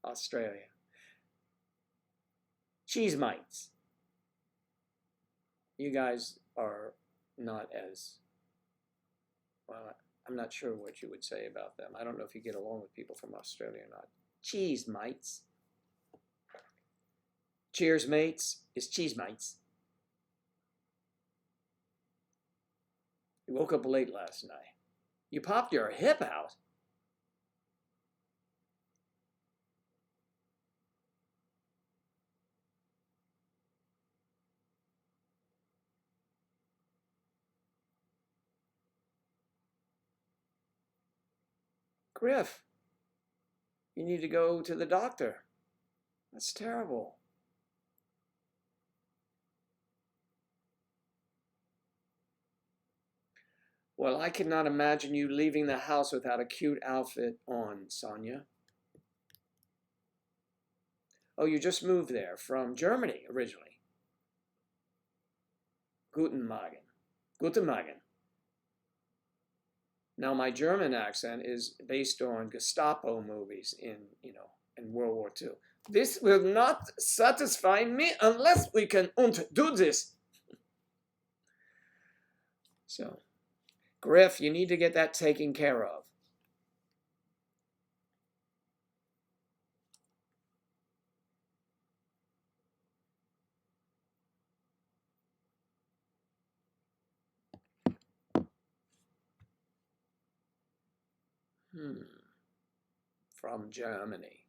Australia. Cheese mites. You guys are not as, well, I'm not sure what you would say about them. I don't know if you get along with people from Australia or not. Cheese mites. Cheers, mates, is cheese mites. You woke up late last night. You popped your hip out? Griff, you need to go to the doctor. That's terrible. Well, I cannot imagine you leaving the house without a cute outfit on, Sonia. Oh, you just moved there from Germany originally. Guten Morgen. Guten Morgen. Now, my German accent is based on Gestapo movies in World War II. This will not satisfy me unless we can undo this. So, Griff, you need to get that taken care of. From Germany.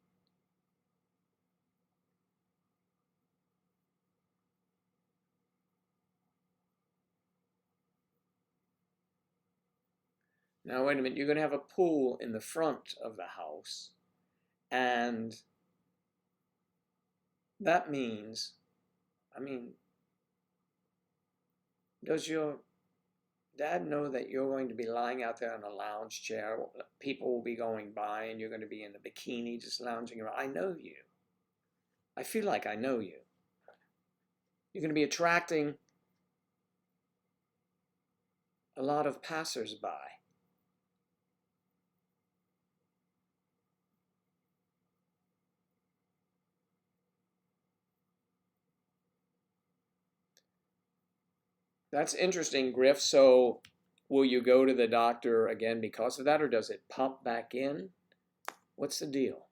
Now, wait a minute. You're going to have a pool in the front of the house. And that means, does your dad know that you're going to be lying out there in a lounge chair? People will be going by and you're going to be in a bikini just lounging around. I know you. I feel like I know you. You're going to be attracting a lot of passersby. That's interesting, Griff. So will you go to the doctor again because of that, or does it pop back in? What's the deal?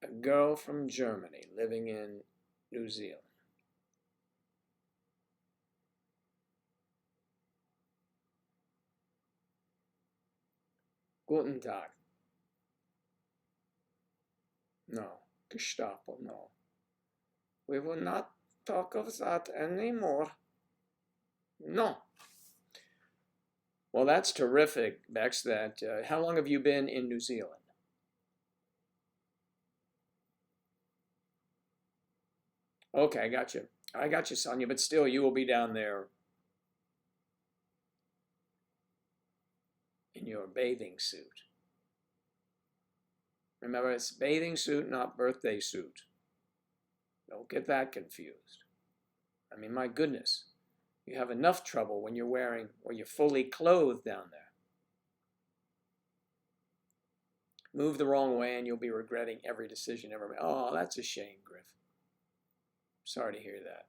A girl from Germany living in New Zealand. Guten Tag. No. Gestapo, no. We will not talk of that anymore. No. Well, that's terrific, Bex. How long have you been in New Zealand? Okay, I got you. I got you, Sonia, but still, you will be down there in your bathing suit. Remember, it's bathing suit, not birthday suit. Don't get that confused. My goodness, you have enough trouble when you're fully clothed down there. Move the wrong way and you'll be regretting every decision ever made. Oh, that's a shame, Griff. Sorry to hear that.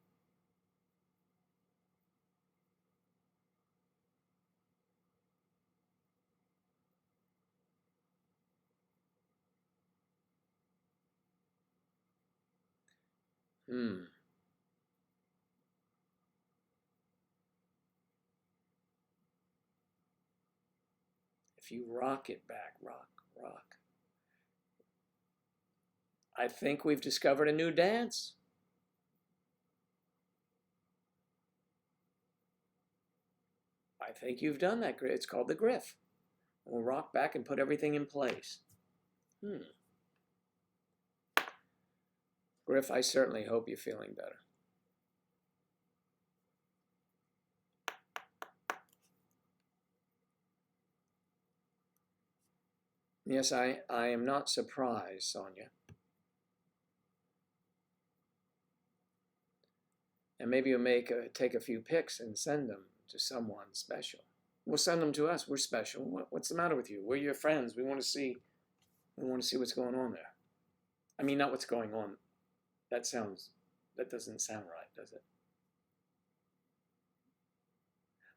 If you rock it back, rock, rock. I think we've discovered a new dance. I think you've done that. It's called the Griff. We'll rock back and put everything in place. Griff, I certainly hope you're feeling better. Yes, I am not surprised, Sonia. And maybe you'll take a few pics and send them to someone special. We'll send them to us. We're special. What's the matter with you? We're your friends. We want to see what's going on there. Not what's going on. That doesn't sound right, does it?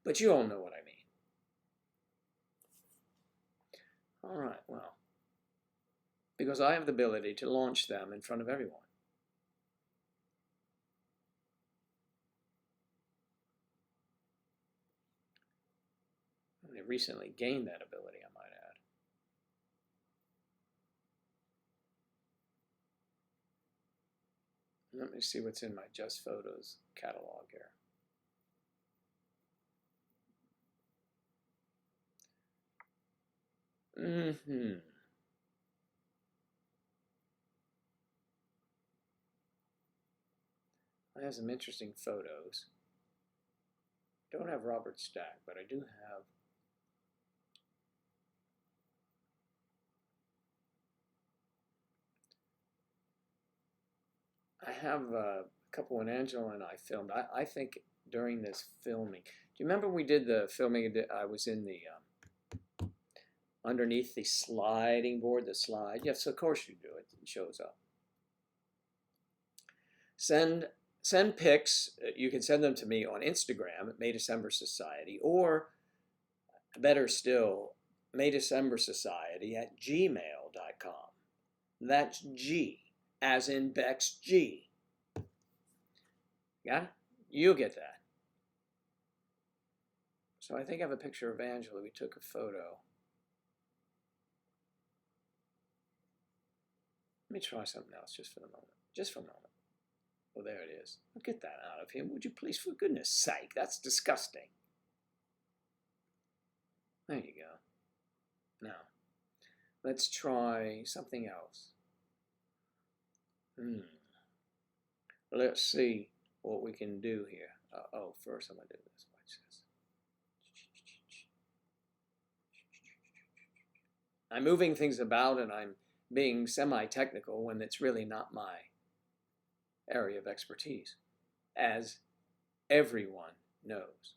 But you all know what I mean. All right, well, because I have the ability to launch them in front of everyone. And they recently gained that ability, I might add. Let me see what's in my Just Photos catalog here. I have some interesting photos. Don't have Robert Stack, but I do have a couple when Angela and I filmed. I think during this filming, do you remember we did the filming? I was in the underneath the sliding board, the slide. Yes, of course you do. It shows up. Send pics. You can send them to me on Instagram at May December Society, or better still, maydecembersociety@gmail.com. That's G, as in Bex G. Got it? You'll get that. So I think I have a picture of Angela. We took a photo. Let me try something else just for the moment. Just for a moment. Oh, there it is. I'll get that out of him, would you please? For goodness sake, that's disgusting. There you go. Now, let's try something else. Let's see what we can do here. Oh, first I'm going to do this. Watch this. I'm moving things about and I'm being semi-technical when it's really not my area of expertise, as everyone knows.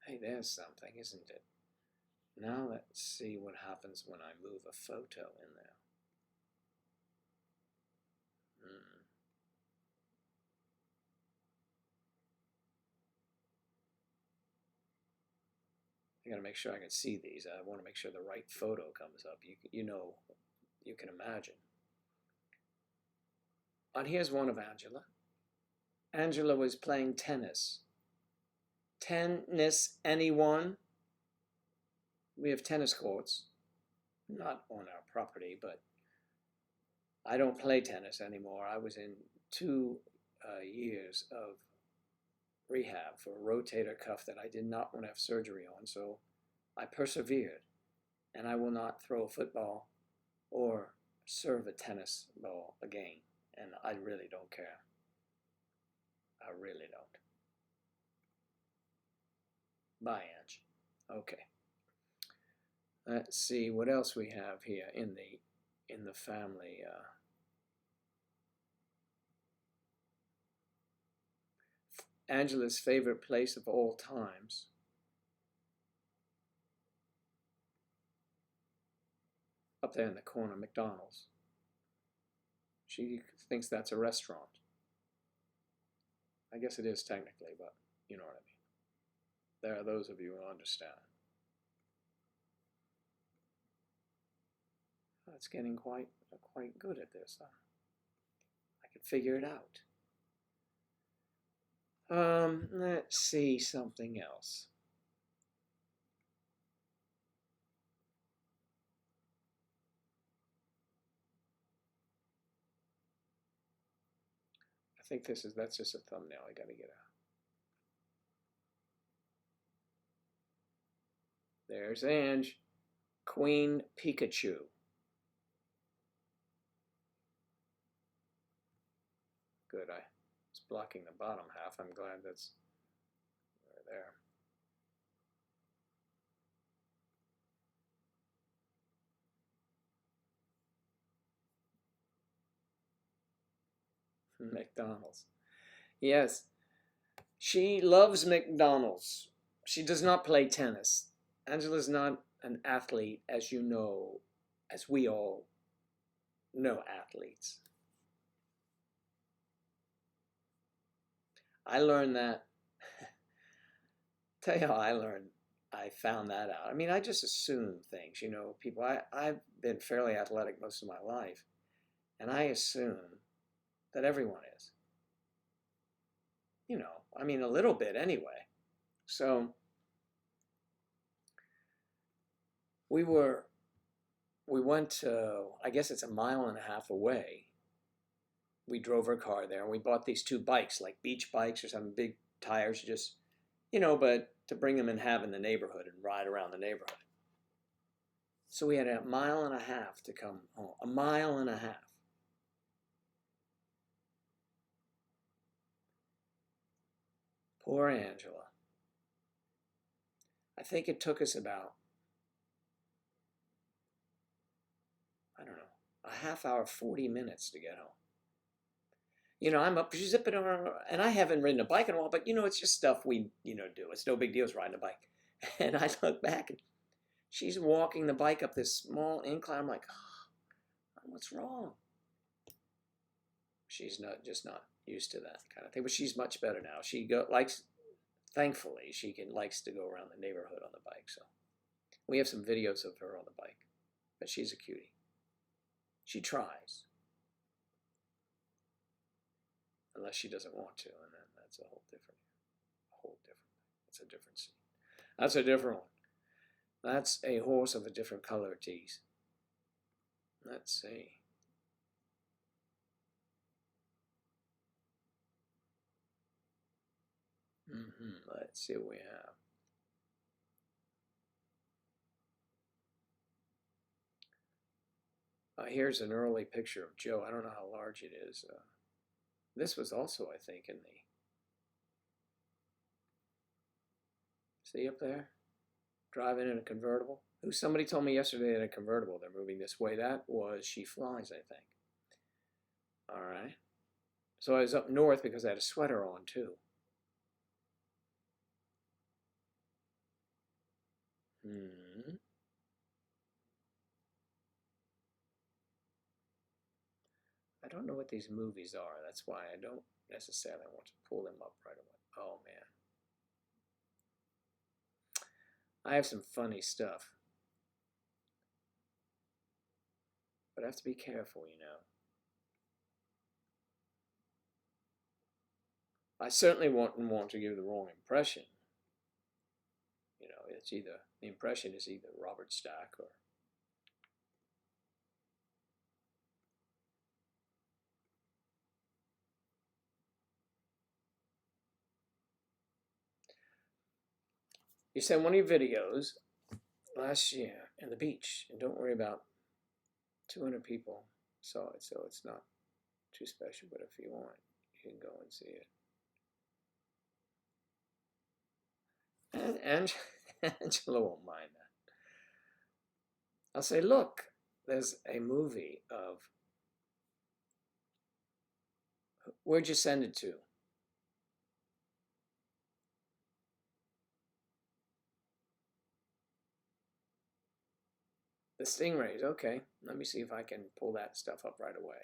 Hey, there's something, isn't it? Now let's see what happens when I move a photo in there. I got to make sure I can see these. I want to make sure the right photo comes up. You know, you can imagine. And here's one of Angela. Angela was playing tennis. Tennis, anyone? We have tennis courts. Not on our property, but I don't play tennis anymore. I was in 2 years of rehab for a rotator cuff that I did not want to have surgery on, so I persevered, and I will not throw a football or serve a tennis ball again, and I really don't care. I really don't. Bye, Ange. Okay. Let's see what else we have here in the family. Angela's favorite place of all times. Up there in the corner, McDonald's. She thinks that's a restaurant. I guess it is technically, but you know what I mean. There are those of you who understand. It's getting quite good at this. I can figure it out. Let's see something else. I think that's just a thumbnail I gotta get out. There's Ange, Queen Pikachu. Good, it's blocking the bottom half. I'm glad that's there. McDonald's. Yes, she loves McDonald's. She does not play tennis. Angela's not an athlete, as you know, as we all know athletes. I learned that tell you how I found that out. I mean, I just assume things, you know, people, I've been fairly athletic most of my life, and I assume that everyone is. You know, I mean, a little bit anyway. So we went to, I guess it's a mile and a half away. We drove our car there and we bought these two bikes, like beach bikes or some big tires, just, you know, but to bring them and have in the neighborhood and ride around the neighborhood. So we had a mile and a half to come home. A mile and a half. Poor Angela. I think it took us about, I don't know, a half hour, 40 minutes to get home. You know, I'm up zipping around, and I haven't ridden a bike in a while, but, you know, it's just stuff we, you know, do. It's no big deal riding a bike. And I look back, and she's walking the bike up this small incline. I'm like, oh, what's wrong? She's just not used to that kind of thing, but she's much better now. She likes, thankfully, likes to go around the neighborhood on the bike. So we have some videos of her on the bike, but she's a cutie. She tries. Unless she doesn't want to, and then that's it's a different scene. That's a different one. That's a horse of a different color, tease. Let's see. Let's see what we have. Here's an early picture of Joe. I don't know how large it is. This was also, I think, in the... See up there? Driving in a convertible. Somebody told me yesterday that a convertible, they're moving this way. That was She Flies, I think. All right. So I was up north because I had a sweater on, too. I don't know what these movies are. That's why I don't necessarily want to pull them up right away. Oh, man. I have some funny stuff. But I have to be careful, you know. I certainly wouldn't want to give the wrong impression. You know, it's either, the impression is either Robert Stack or... You sent one of your videos last year in the beach, and don't worry about 200 people saw it, so it's not too special, but if you want, you can go and see it. And Angela won't mind that. I'll say, look, there's a movie of... Where'd you send it to? The stingrays, okay. Let me see if I can pull that stuff up right away.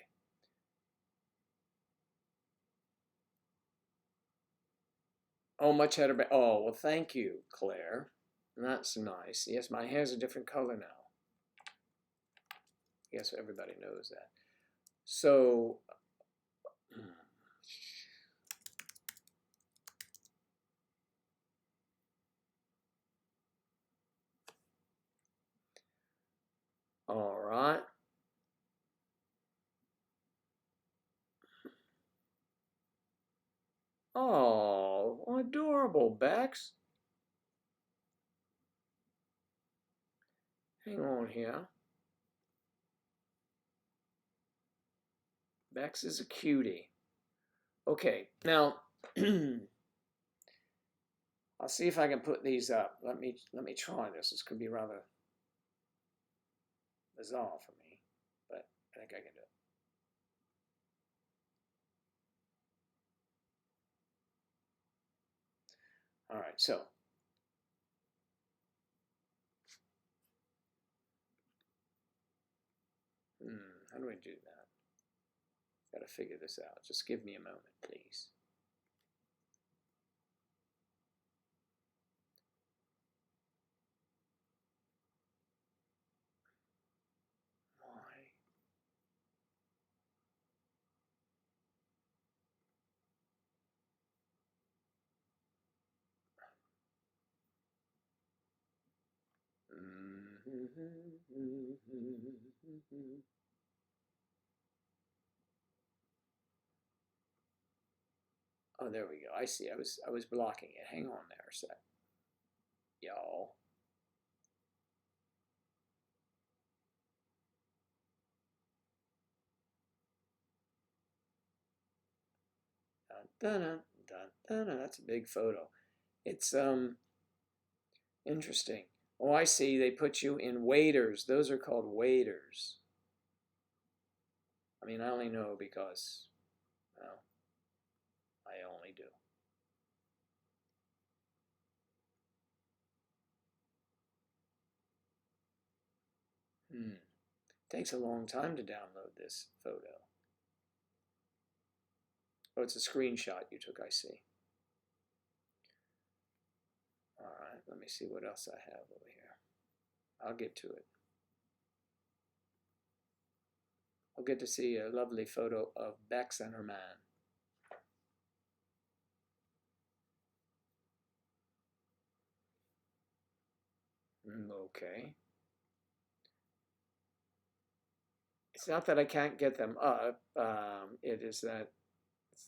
Oh, much better. Oh, well, thank you, Claire. That's nice. Yes, my hair's a different color now. Yes, everybody knows that. So, all right. Oh, adorable, Bex. Hang on here. Bex is a cutie. Okay, now I'll see if I can put these up. Let me try this. This could be rather bizarre for me, but I think I can do it. All right, so how do I do that? Got to figure this out. Just give me a moment, please. Oh, there we go. I see. I was blocking it. Hang on there a sec, y'all. Dun, dun, dun, dun, dun. That's a big photo. It's interesting. Oh, I see. They put you in waders. Those are called waders. I mean, I only know because, well, I only do. Takes a long time to download this photo. Oh, it's a screenshot you took, I see. All right, let me see what else I have over here. I'll get to it. I'll get to see a lovely photo of Bex and her man. Okay. It's not that I can't get them up. It is that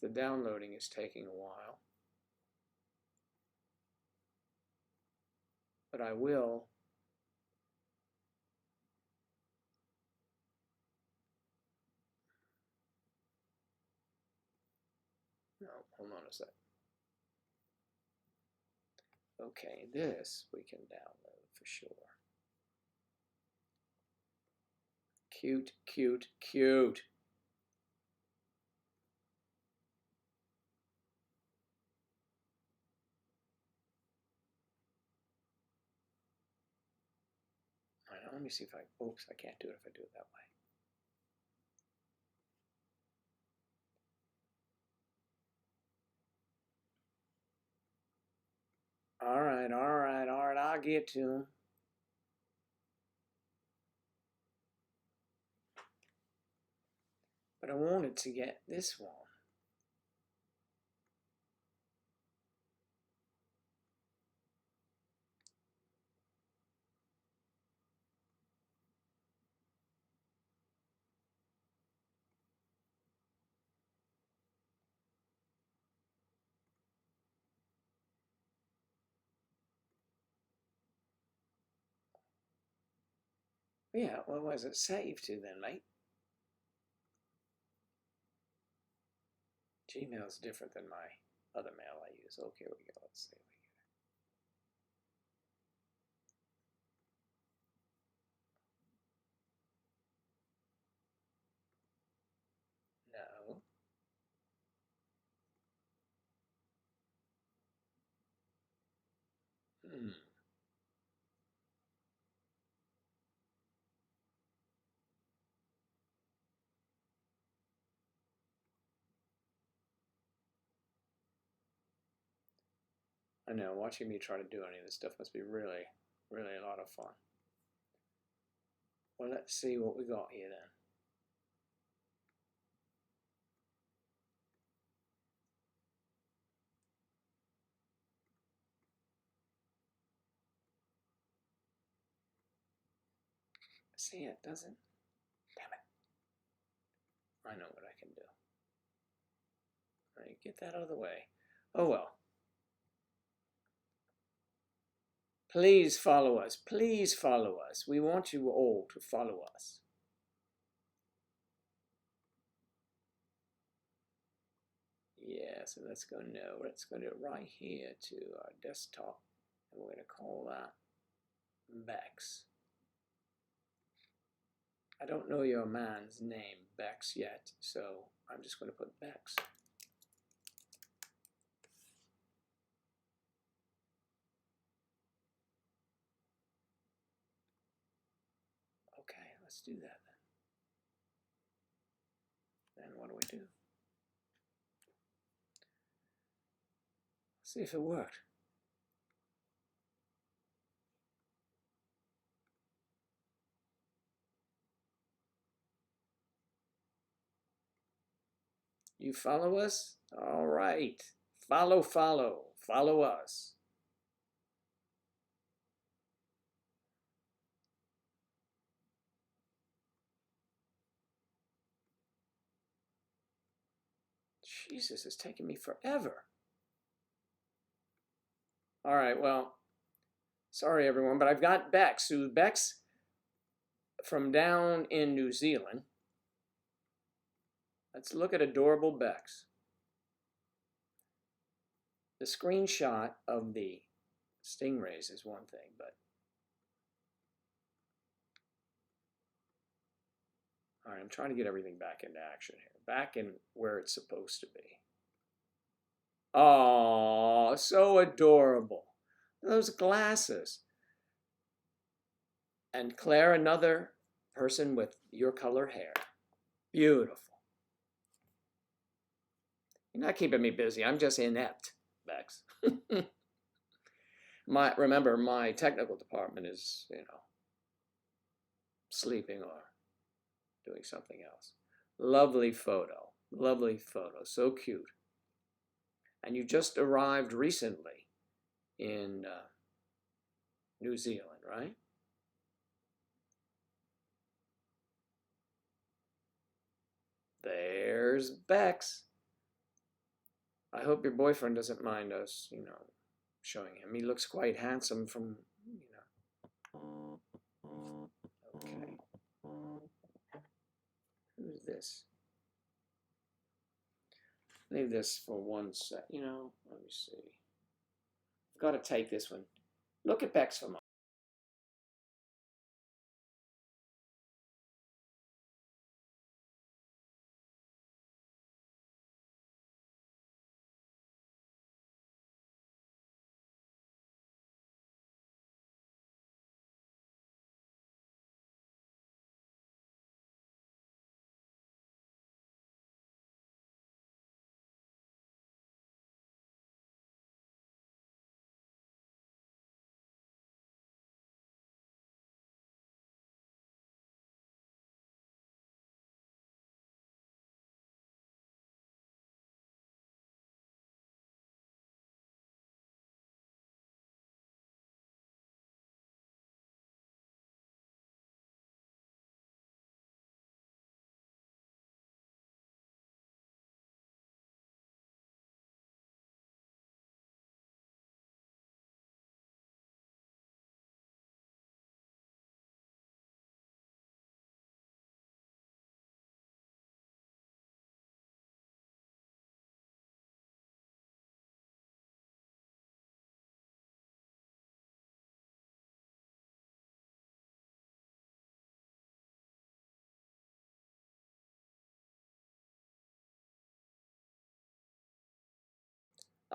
the downloading is taking a while. But I will. No, hold on a sec. Okay, this we can download for sure. Cute, cute, cute. All right, let me see if I, oops, I can't do it if I do it that way. All right, all right, all right, I'll get to him. But I wanted to get this one. Yeah, what was it saved to then, mate? Gmail's different than my other mail I use. Okay, here we go. Let's see. No. I know, watching me try to do any of this stuff must be really, really a lot of fun. Well, let's see what we got here then. See, it doesn't. Damn it. I know what I can do. All right, get that out of the way. Oh well. Please follow us. Please follow us. We want you all to follow us. Yeah, so let's go no. Let's go to right here to our desktop. And we're going to call that Bex. I don't know your man's name, Bex, yet, so I'm just going to put Bex. Okay, let's do that then. Then what do we do? See if it worked. You follow us? All right. Follow, follow. Follow us. Jesus, it's taking me forever. All right, well, sorry everyone, but I've got Bex. So Bex from down in New Zealand. Let's look at adorable Bex. The screenshot of the stingrays is one thing, but all right, I'm trying to get everything back into action here. Back in where it's supposed to be. Oh, so adorable. Those glasses. And Claire, another person with your color hair. Beautiful. You're not keeping me busy. I'm just inept, Bex. Remember, my technical department is, sleeping or doing something else. Lovely photo. Lovely photo. So cute. And you just arrived recently in New Zealand, right? There's Bex. I hope your boyfriend doesn't mind us, showing him. He looks quite handsome from, Okay. Who's this? Leave this for one sec. Let me see. I've got to take this one. Look at Bex for a moment.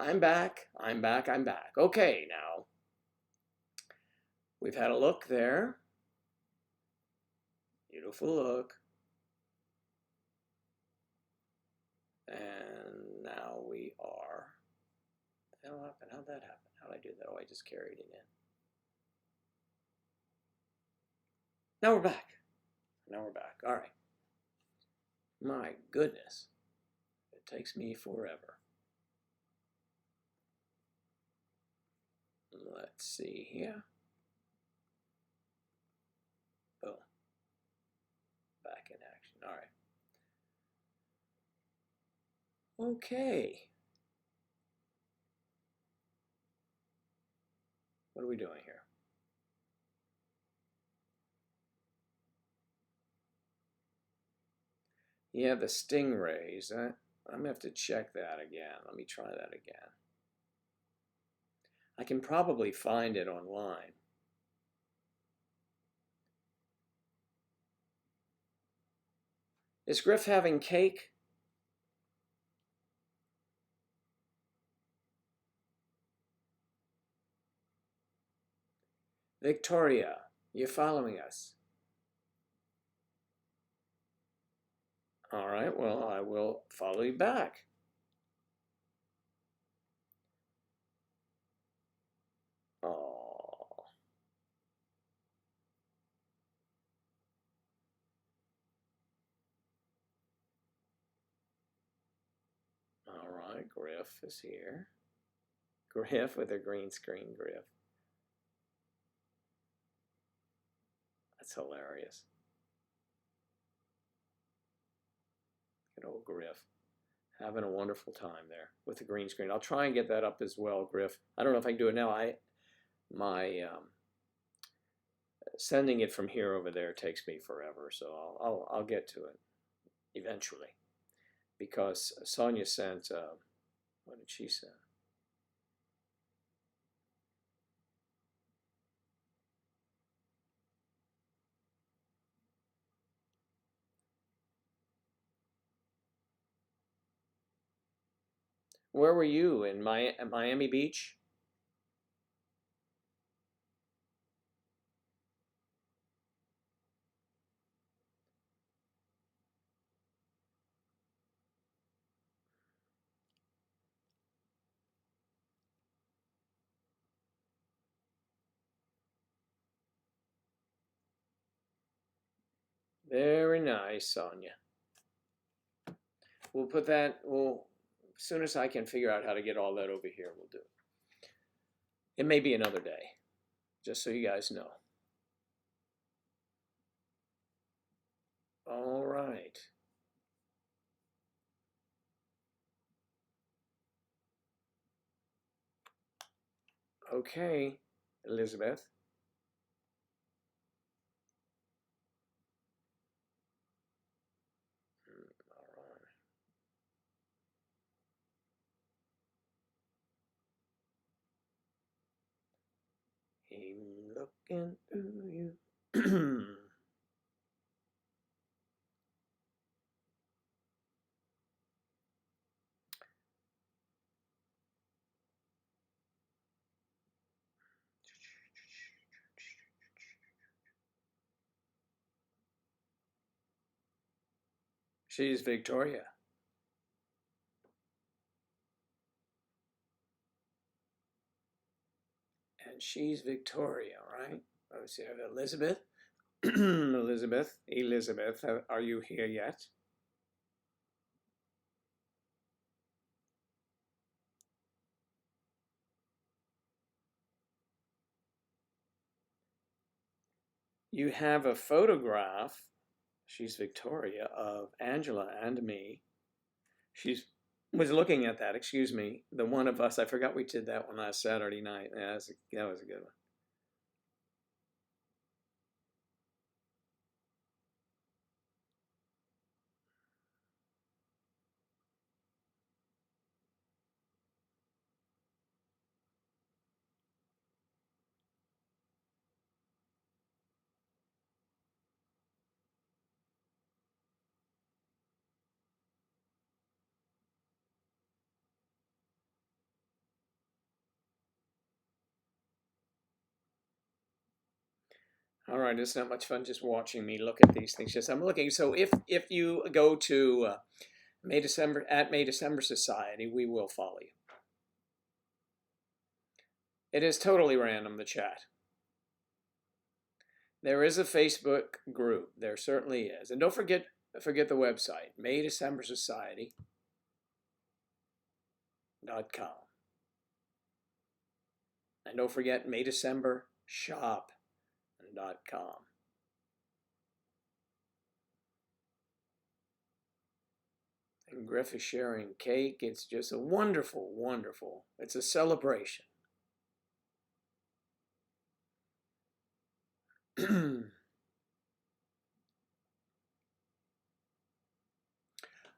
I'm back. I'm back. I'm back. Okay, now. We've had a look there. Beautiful look. And now we are. What the hell happened? How'd that happen? How'd I do that? Oh, I just carried it in. Now we're back. Now we're back. All right. My goodness. It takes me forever. Let's see here. Boom. Back in action. All right. Okay. What are we doing here? Yeah, the stingrays. I'm going to have to check that again. Let me try that again. I can probably find it online. Is Griff having cake? Victoria, you're following us. All right, well, I will follow you back. Oh. All right, Griff is here. Griff with a green screen Griff. That's hilarious. Good old Griff. Having a wonderful time there with the green screen. I'll try and get that up as well, Griff. I don't know if I can do it now. My sending it from here over there takes me forever, so I'll get to it eventually. Because Sonia sent, what did she send? Where were you in Miami Beach? Very nice, Sonia. We'll put that, as soon as I can figure out how to get all that over here, we'll do it. It may be another day, just so you guys know. All right. Okay, Elizabeth. All right. I'm looking through you. She's Victoria. And she's Victoria, right? Let's see, Elizabeth. Elizabeth, are you here yet? You have a photograph, she's Victoria, of Angela and me. She was looking at that, excuse me, the one of us, I forgot we did that one last Saturday night. Yeah, that was a good one. All right, it's not much fun just watching me look at these things. Just I'm looking. So if you go to May December Society, we will follow you. It is totally random, the chat. There is a Facebook group. There certainly is. And don't forget the website, May December Society.com. And don't forget May December Shop.com. And Griff is sharing cake. It's just a wonderful, wonderful. It's a celebration.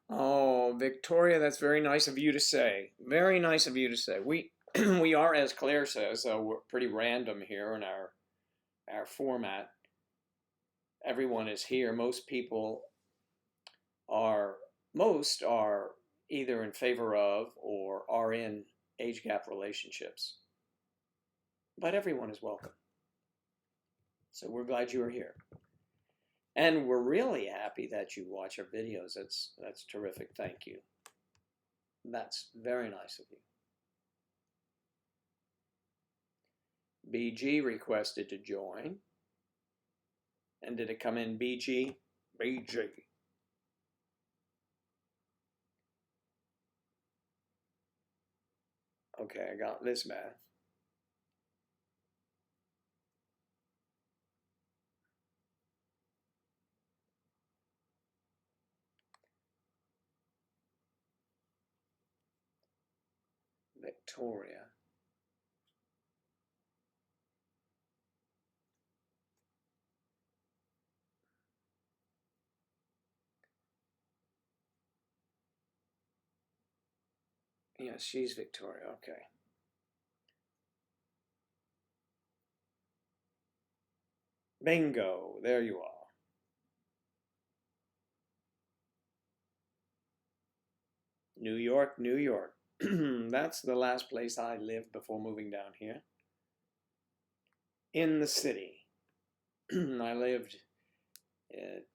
Oh, Victoria, that's very nice of you to say. Very nice of you to say. We we are, as Claire says, we're pretty random here in our format. Everyone is here. Most are either in favor of or are in age gap relationships. But everyone is welcome. So we're glad you are here. And we're really happy that you watch our videos. That's terrific. Thank you. That's very nice of you. BG requested to join. And did it come in BG? BG. Okay, I got Lisbeth. Victoria. Yes, she's Victoria. Okay. Bingo. There you are. New York, New York. That's the last place I lived before moving down here. In the city. I lived at,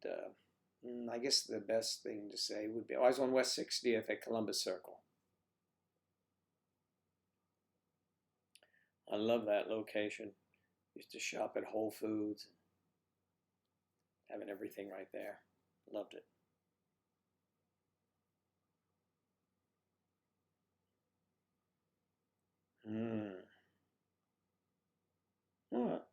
I guess the best thing to say would be, I was on West 60th at Columbus Circle. I love that location. Used to shop at Whole Foods, having everything right there. Loved it. Mm. What?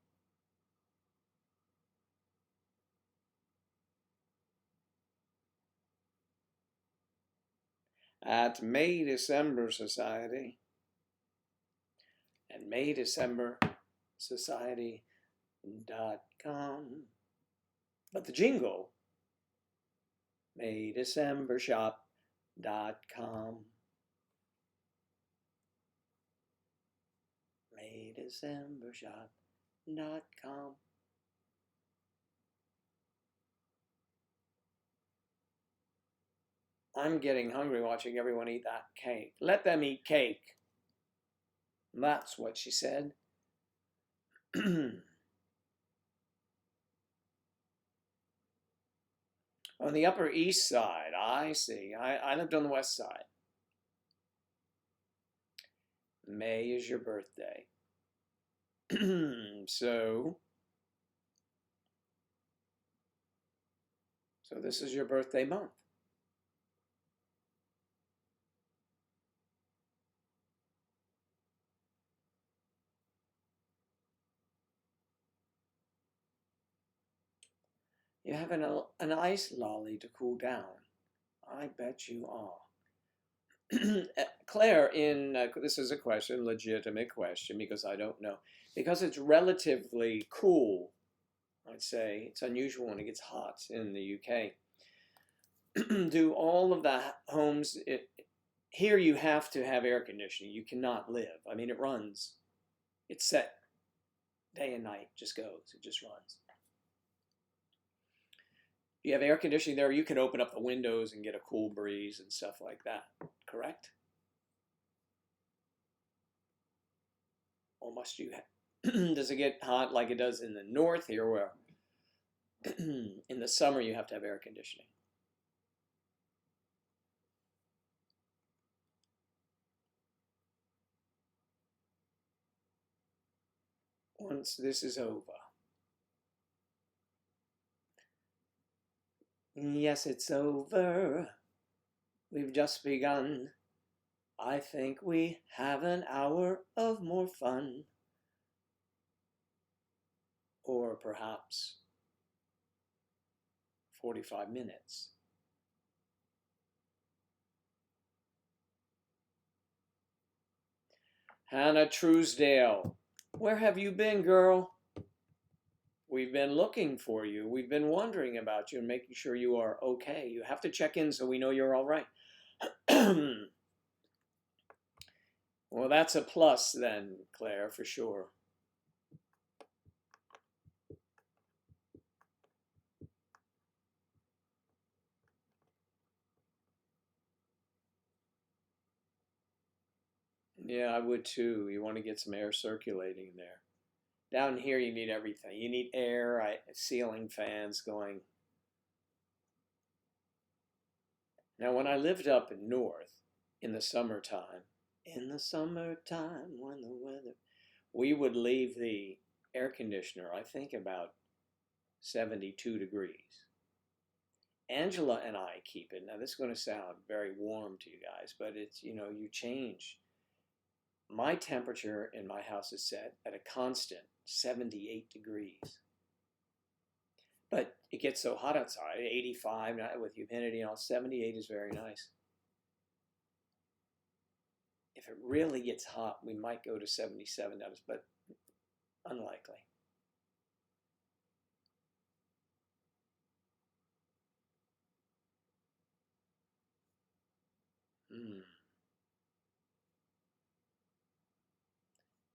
At May December Society and MayDecemberSociety.com. But the jingle, MayDecemberShop.com. MayDecemberShop.com. I'm getting hungry watching everyone eat that cake. Let them eat cake. That's what she said. On the Upper East Side, I see. I lived on the West Side. May is your birthday. So this is your birthday month. You're having an ice lolly to cool down. I bet you are. Claire, this is a question, legitimate question, because I don't know. Because it's relatively cool, I'd say it's unusual when it gets hot in the UK. Do all of the homes here? You have to have air conditioning. You cannot live. I mean, it runs. It's set day and night. Just goes. It just runs. You have air conditioning there. You can open up the windows and get a cool breeze and stuff like that. Correct? Or must you does it get hot like it does in the north here, where in the summer you have to have air conditioning? Once this is over. Yes, it's over. We've just begun. I think we have an hour of more fun. Or perhaps 45 minutes. Hannah Truesdale, where have you been, girl? We've been looking for you. We've been wondering about you and making sure you are okay. You have to check in so we know you're all right. Well, that's a plus then, Claire, for sure. Yeah, I would too. You want to get some air circulating there. Down here, you need everything. You need air, ceiling fans going. Now, when I lived up north in the summertime, when the weather, we would leave the air conditioner, I think about 72 degrees. Angela and I keep it. Now, this is going to sound very warm to you guys, but it's, you change. My temperature in my house is set at a constant 78 degrees. But it gets so hot outside, 85 with humidity and all, 78 is very nice. If it really gets hot, we might go to 77, but unlikely. Mm.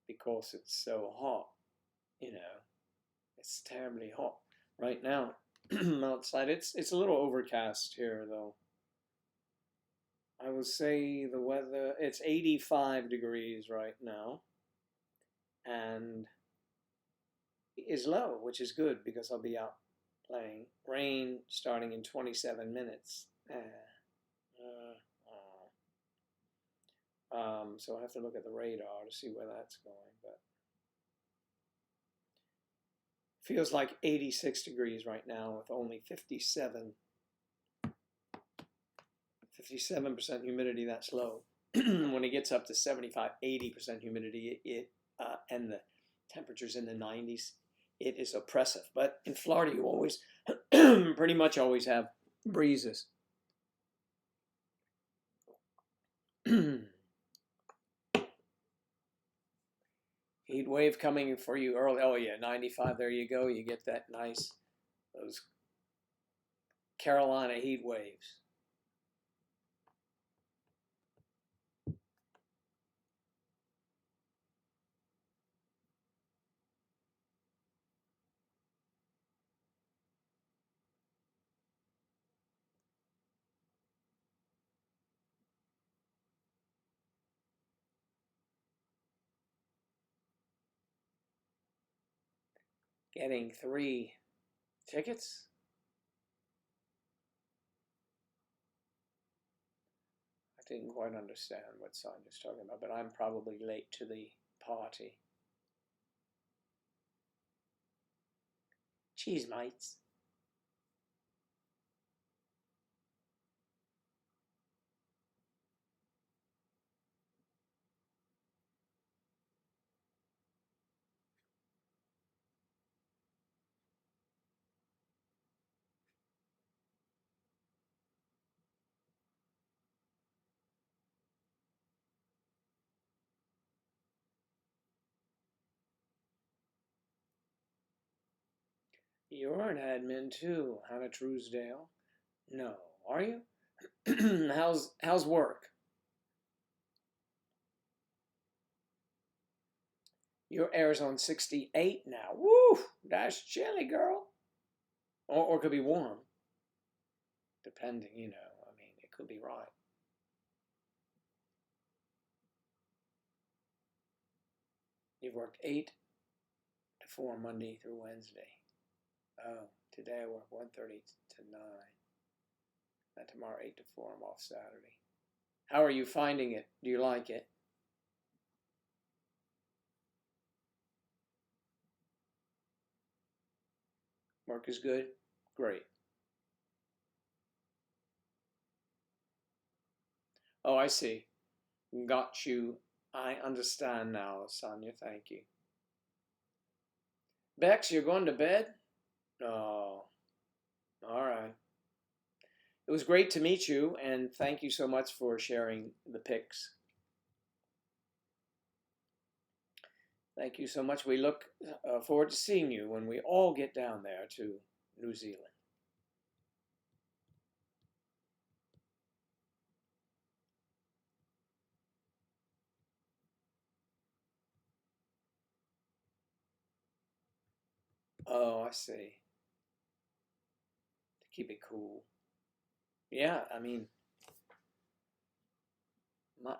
Because it's so hot, you know, it's terribly hot right now outside. It's a little overcast here, though. I would say the weather, it's 85 degrees right now and is low, which is good because I'll be out playing. Rain starting in 27 minutes. So I have to look at the radar to see where that's going, but feels like 86 degrees right now with only 57% humidity. That's low. When it gets up to 75, 80% humidity, and the temperatures in the 90s, it is oppressive. But in Florida, you always, pretty much always have breezes. Heat wave coming for you early. Oh yeah, 95. There you go. You get that nice, those Carolina heat waves. Getting 3 tickets? I didn't quite understand what Sonia's talking about, but I'm probably late to the party. Cheese mites. You're an admin too, Hannah Truesdale. No, are you? how's work? Your air's on 68 now. Woo! That's chilly, girl. Or it could be warm. Depending, you know. I mean, it could be right. You've worked 8 to 4 Monday through Wednesday. Oh, today I work 1:30 to 9. And tomorrow 8 to 4. I'm off Saturday. How are you finding it? Do you like it? Work is good? Great. Oh, I see. Got you. I understand now, Sonia. Thank you. Bex, you're going to bed? Oh, all right. It was great to meet you, and thank you so much for sharing the pics. Thank you so much. We look forward to seeing you when we all get down there to New Zealand. Oh, I see. To keep it cool. Yeah, I mean,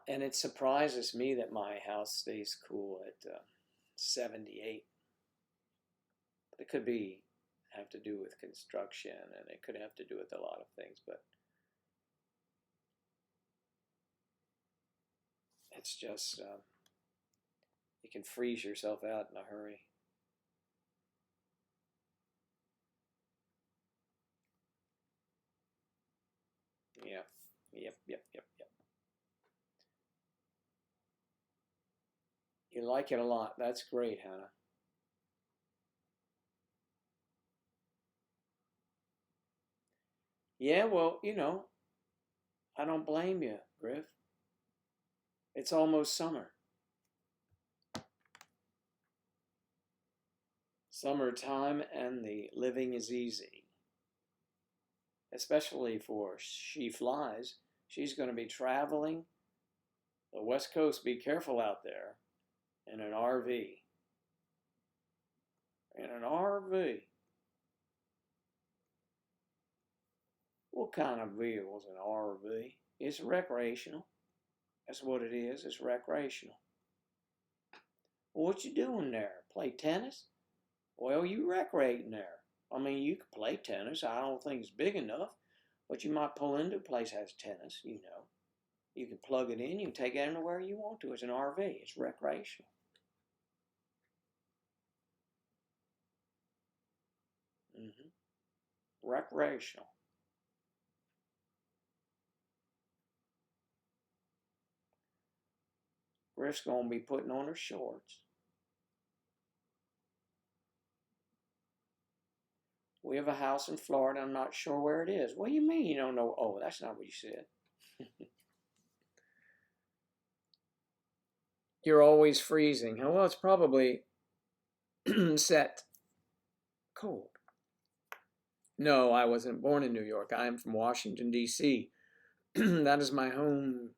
and it surprises me that my house stays cool at 78. But it could have to do with construction, and it could have to do with a lot of things, but it's just you can freeze yourself out in a hurry. Yeah. Yep. You like it a lot. That's great, Hannah. Yeah, well, I don't blame you, Griff. It's almost summer. Summertime and the living is easy. Especially for She Flies. She's going to be traveling the West Coast. Be careful out there in an RV. In an RV. What kind of vehicle is an RV? It's recreational. That's what it is. It's recreational. Well, what you doing there? Play tennis? Well, you recreating there. I mean, you could play tennis. I don't think it's big enough, but you might pull into a place that has tennis, you know. You can plug it in. You can take it anywhere you want to. It's an RV. It's recreational. Recreational. Griff's going to be putting on her shorts. We have a house in Florida. I'm not sure where it is. What do you mean you don't know? Oh, that's not what you said. You're always freezing. Well, it's probably set cold. No, I wasn't born in New York. I am from Washington, D.C. That is my hometown.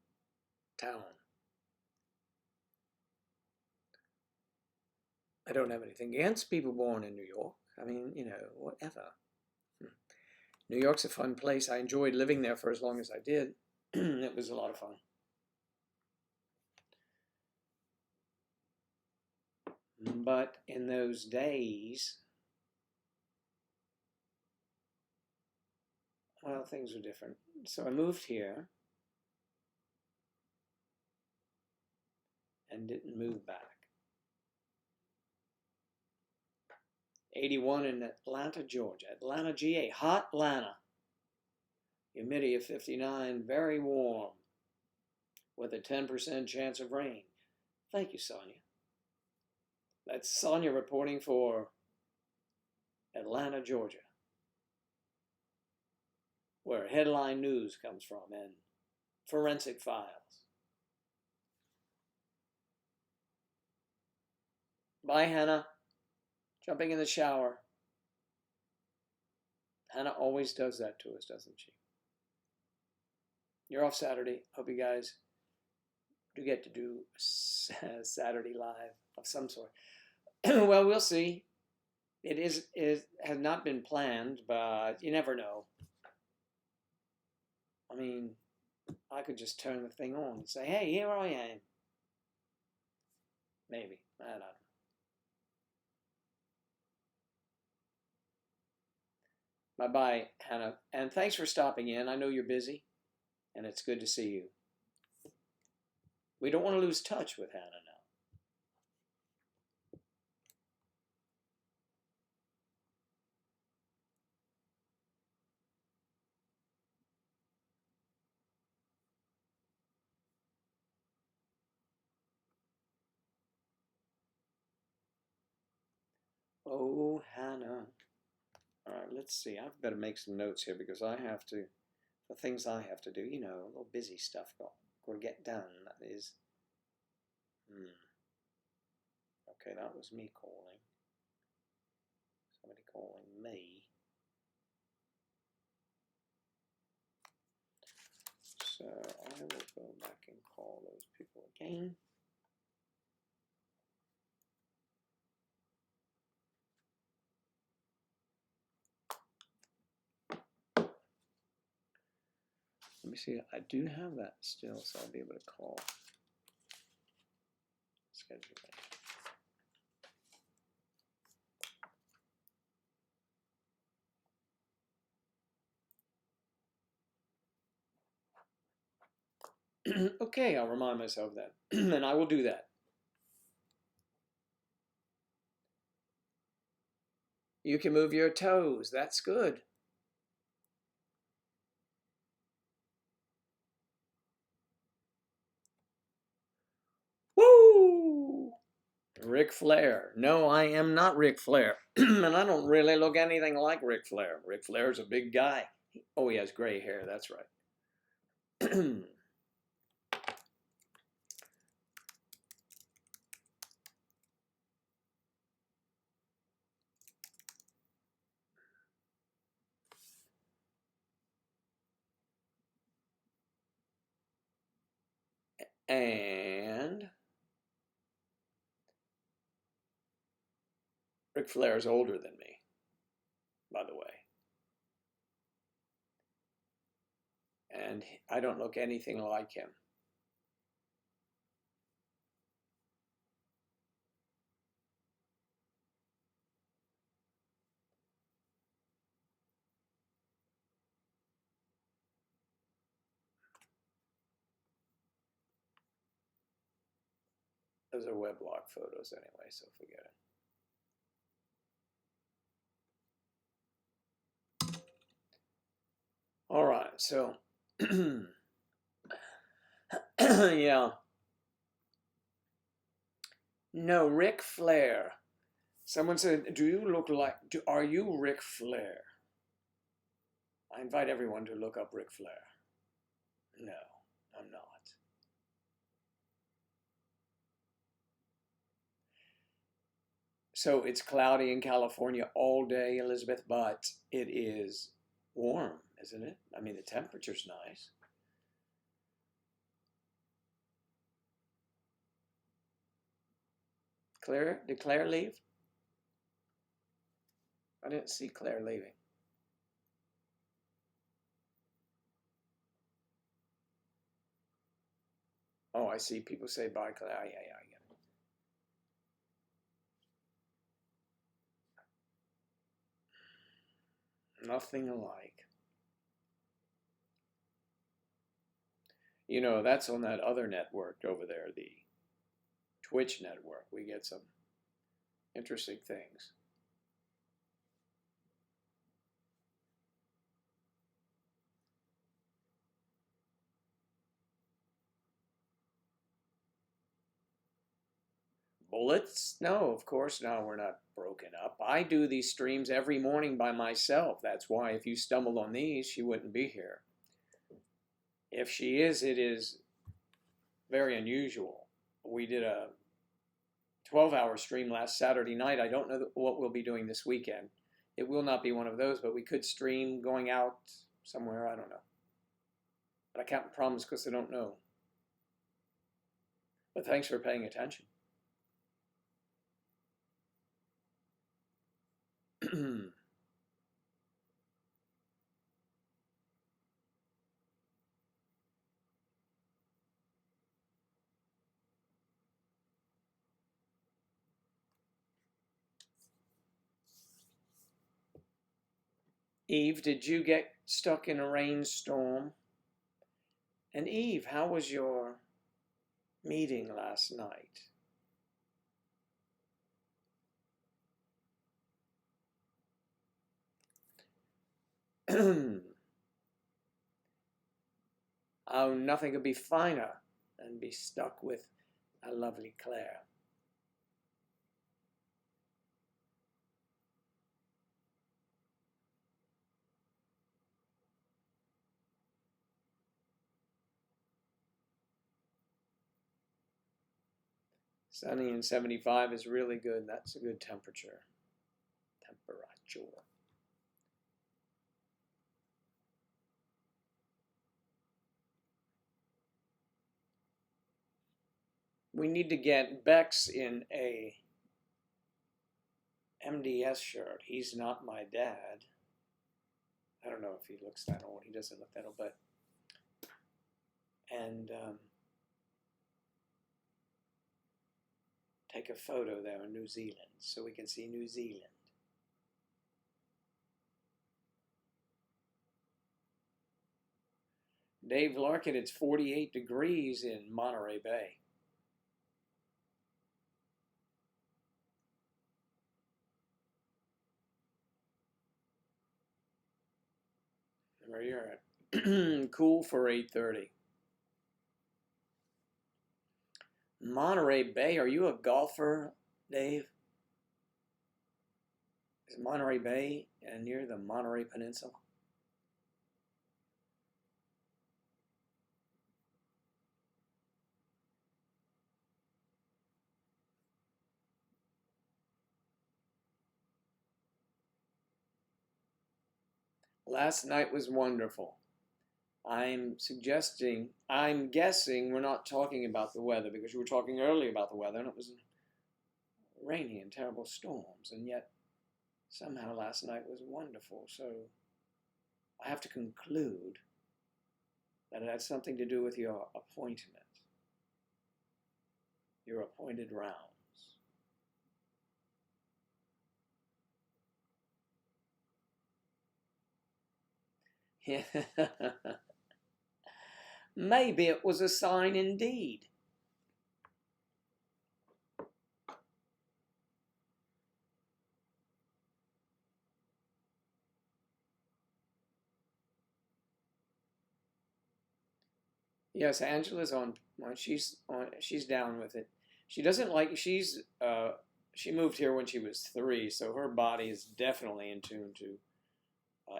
I don't have anything against people born in New York. I mean, you know, whatever. New York's a fun place. I enjoyed living there for as long as I did. It was a lot of fun. But in those days, well, things were different. So I moved here and didn't move back. 81 in Atlanta, Georgia. Atlanta, GA. Hot Atlanta. Humidity of 59. Very warm. With a 10% chance of rain. Thank you, Sonia. That's Sonia reporting for Atlanta, Georgia, where headline news comes from and forensic files. Bye, Hannah. Jumping in the shower. Hannah always does that to us, doesn't she? You're off Saturday. Hope you guys do get to do Saturday live of some sort. Well, we'll see. It has not been planned, but you never know. I mean, I could just turn the thing on and say, hey, here I am. Maybe. I don't know. Bye-bye, Hannah. And thanks for stopping in. I know you're busy, and it's good to see you. We don't want to lose touch with Hannah now. Oh, Hannah. All right, let's see. I've got to make some notes here because I have to, the things I have to do, you know, a little busy stuff got to get done. That is, okay, that was me calling. Somebody calling me. So I will go back and call those people again. Let me see. I do have that still, so I'll be able to call. Schedule that. Okay, I'll remind myself that, and I will do that. You can move your toes. That's good. Woo! Ric Flair. No, I am not Ric Flair. And I don't really look anything like Ric Flair. Ric Flair's a big guy. Oh, he has gray hair. That's right. And Ric Flair is older than me, by the way. And I don't look anything like him. Those are weblog photos anyway, so forget it. All right, so yeah. No, Ric Flair. Someone said, "Do you look like? Are you Ric Flair?" I invite everyone to look up Ric Flair. No, I'm not. So it's cloudy in California all day, Elizabeth, but it is warm, isn't it? I mean, the temperature's nice. Claire, did Claire leave? I didn't see Claire leaving. Oh, I see people say bye, Claire. Yeah, I get it. Nothing alike. You know, that's on that other network over there, the Twitch network. We get some interesting things. Bullets? No, of course, no, we're not broken up. I do these streams every morning by myself. That's why if you stumbled on these, she wouldn't be here. If she is, it is very unusual. We did a 12-hour stream last Saturday night. I don't know what we'll be doing this weekend. It will not be one of those, but we could stream going out somewhere. I don't know. But I can't promise because I don't know. But thanks for paying attention. Eve, did you get stuck in a rainstorm? And Eve, how was your meeting last night? Oh, nothing could be finer than be stuck with a lovely Claire. Sunny and 75 is really good. That's a good temperature. We need to get Bex in a MDS shirt. He's not my dad. I don't know if he looks that old. He doesn't look that old, but and take a photo there in New Zealand so we can see New Zealand. Dave Larkin, it's 48 degrees in Monterey Bay. Where you're at. Cool for 8:30. Monterey Bay, are you a golfer, Dave? Is Monterey Bay near the Monterey Peninsula? Last night was wonderful. I'm guessing we're not talking about the weather because we were talking earlier about the weather and it was raining and terrible storms, and yet somehow last night was wonderful. So I have to conclude that it had something to do with your appointment, your appointed rounds. Yeah. Maybe it was a sign indeed. Yes, Angela's on. She's down with it. She doesn't like. She moved here when she was 3, so her body is definitely in tune to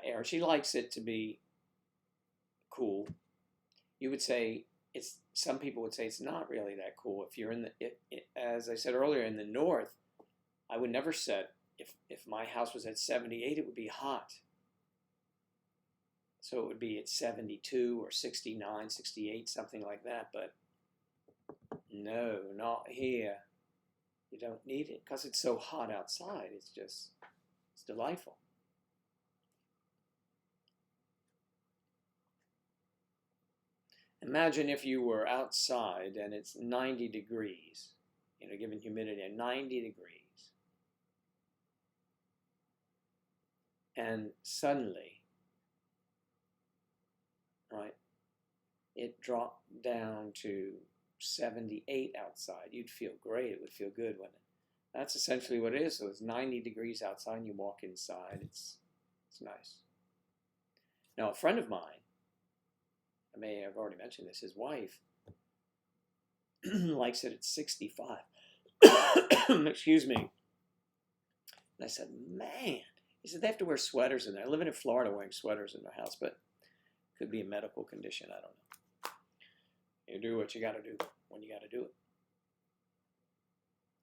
air. She likes it to be cool. You would say it's. Some people would say it's not really that cool. If you're in as I said earlier, in the north, I would never set. If my house was at 78, it would be hot. So it would be at 72 or 69, 68, something like that. But no, not here. You don't need it because it's so hot outside. It's delightful. Imagine if you were outside and it's 90 degrees, given humidity at 90 degrees. And suddenly, right, it dropped down to 78 outside. You'd feel great. It would feel good, wouldn't it? That's essentially what it is. So it's 90 degrees outside and you walk inside. It's nice. Now, a friend of mine, I may have already mentioned this, his wife likes it at 65. Excuse me. And I said, man, he said they have to wear sweaters in there. I live in Florida wearing sweaters in their house, but it could be a medical condition. I don't know. You do what you got to do when you got to do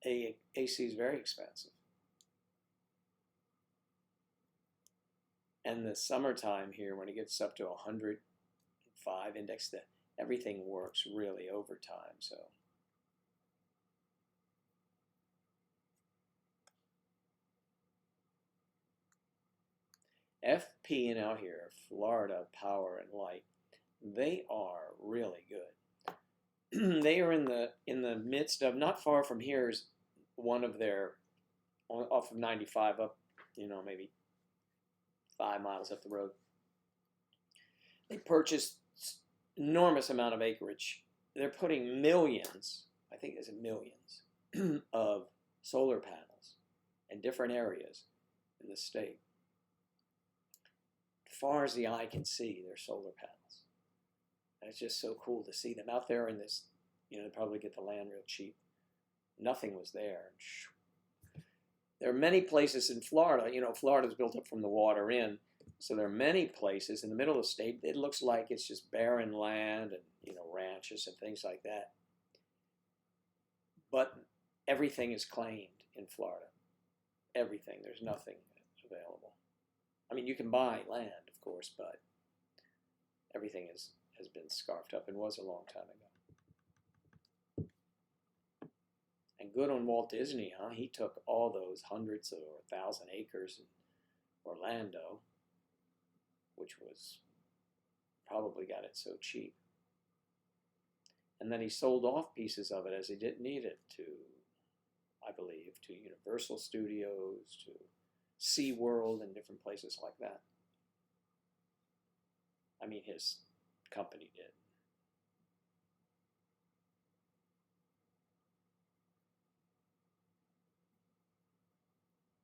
it. AC is very expensive. And the summertime here, when it gets up to 105 index, everything works really overtime. So FP and out here, Florida Power and Light, they are really good. They are in the midst of, not far from here is one of their, off of 95 up, maybe 5 miles up the road. They purchased enormous amount of acreage. They're putting millions, I think it's millions, of solar panels in different areas in the state. As far as the eye can see, they're solar panels. And it's just so cool to see them out there in this, they probably get the land real cheap. Nothing was there. There are many places in Florida. Florida's built up from the water in. So there are many places in the middle of the state. It looks like it's just barren land and, ranches and things like that. But everything is claimed in Florida. Everything. There's nothing available. I mean, you can buy land, of course, but everything has been scarfed up and was a long time ago. And good on Walt Disney, huh? He took all those hundreds or 1,000 acres in Orlando, which was probably got it so cheap. And then he sold off pieces of it as he didn't need it to, I believe, to Universal Studios, to SeaWorld, and different places like that. I mean, his company did.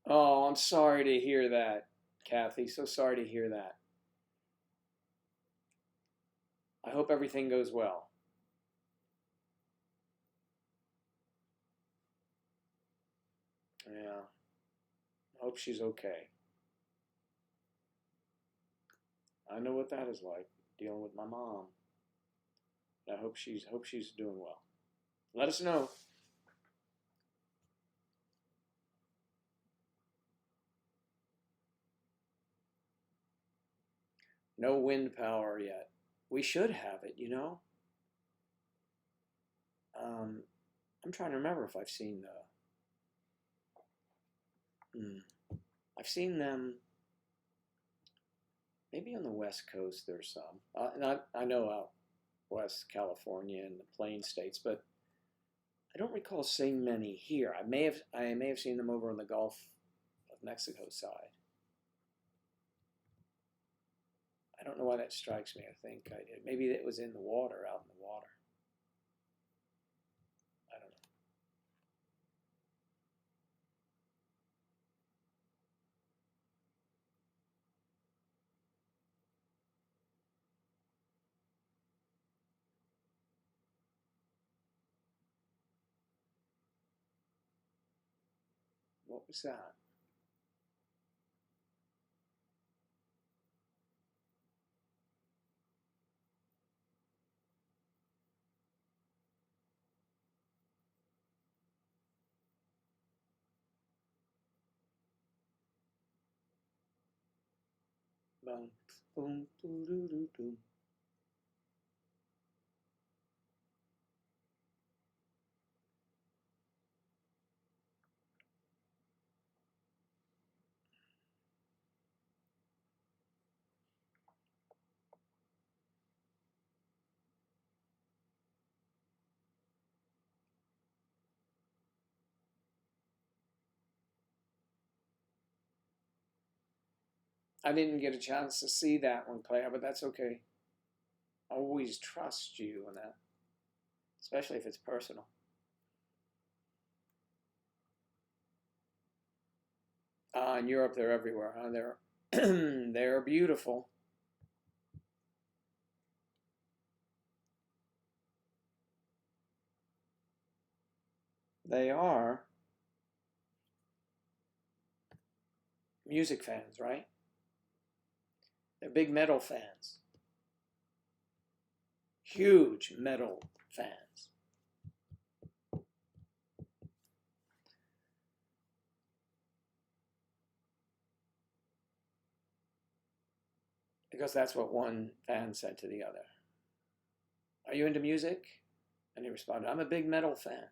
Oh, I'm sorry to hear that, Kathy. So sorry to hear that. I hope everything goes well. Yeah. I hope she's okay. I know what that is like, dealing with my mom. I hope she's doing well. Let us know. No wind power yet. We should have it, you know. I'm trying to remember if I've seen I've seen them maybe on the West Coast. There's some, and I know out West California and the Plain States, but I don't recall seeing many here. I may have seen them over on the Gulf of Mexico side. I don't know why that strikes me. I think I did. Maybe it was in the water, out in the water. I don't know. What was that? Boom, boom, boom, boom, boom. I didn't get a chance to see that one, Claire, but that's okay. I always trust you on that, especially if it's personal. In Europe, they're everywhere. Huh? They're beautiful. They are music fans, right? They're big metal fans, huge metal fans. Because that's what one fan said to the other. Are you into music? And he responded, I'm a big metal fan.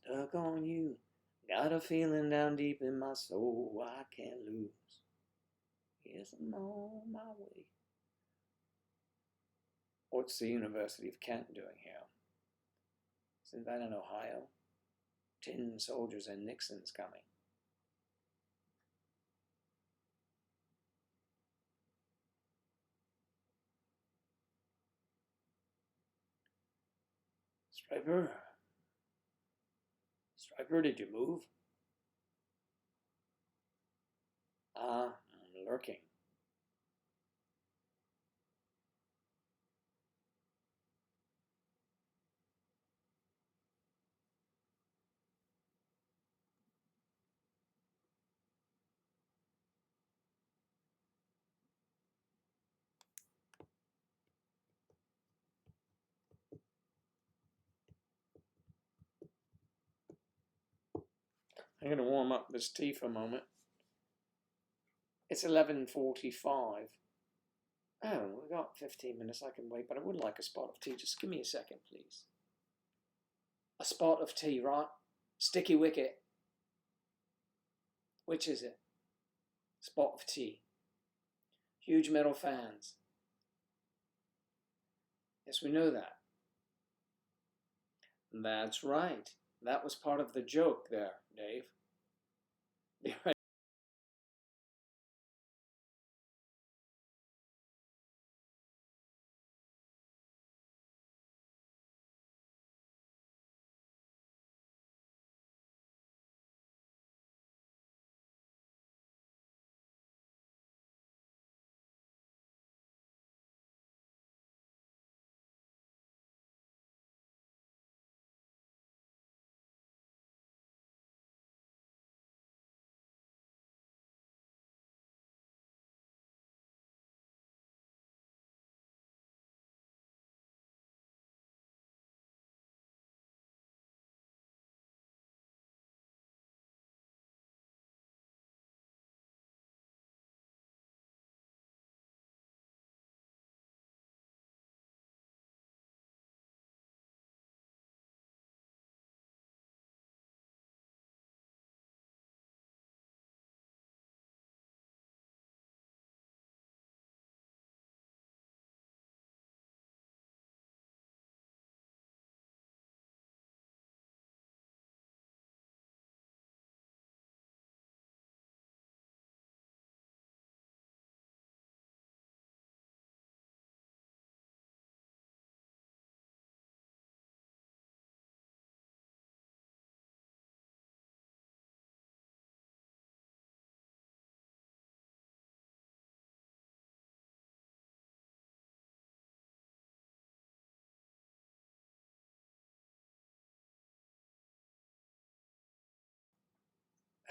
Stuck on you. Got a feeling down deep in my soul I can't lose. Yes, I'm on my way. What's the University of Kent doing here? Isn't that in Ohio? Tin soldiers and Nixon's coming. Striper? Striper, did you move? I'm lurking. I'm going to warm up this tea for a moment. It's 11:45. Oh, we've got 15 minutes. I can wait, but I would like a spot of tea. Just give me a second, please. A spot of tea, right? Sticky wicket. Which is it? Spot of tea. Huge metal fans. Yes, we know that. That's right. That was part of the joke there, Dave. Be right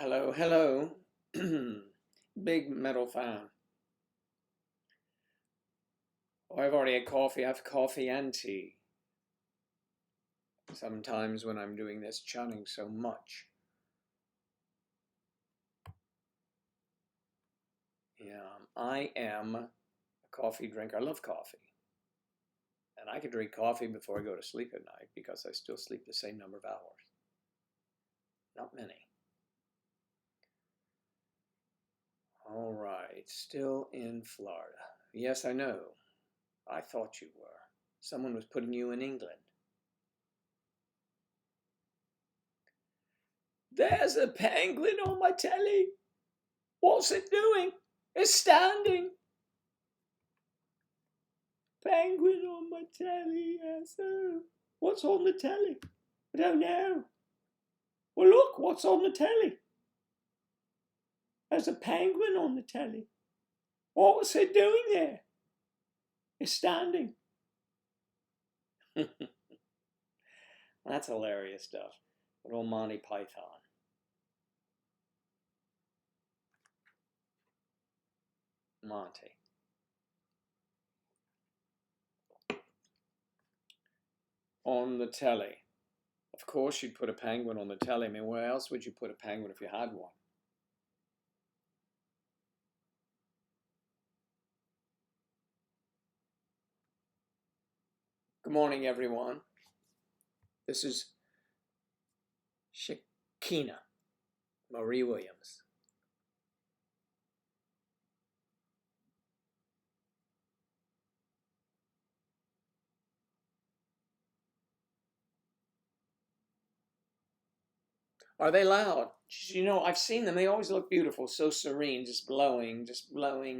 Hello, hello. Big metal fan. Oh, I've already had coffee. I have coffee and tea. Sometimes when I'm doing this chunning so much. Yeah, I am a coffee drinker. I love coffee. And I can drink coffee before I go to sleep at night because I still sleep the same number of hours. Not many. All right, still in Florida. Yes, I know. I thought you were. Someone was putting you in England. There's a penguin on my telly. What's it doing? It's standing. Penguin on my telly, yes. Oh. What's on the telly? I don't know. Well, look, what's on the telly? There's a penguin on the telly. What's it doing there? It's standing. That's hilarious stuff. Good old Monty Python. Monty. On the telly. Of course you'd put a penguin on the telly. I mean, where else would you put a penguin if you had one? Good morning, everyone. This is Shekinah Marie Williams. Are they loud? You know, I've seen them. They always look beautiful, so serene, just blowing,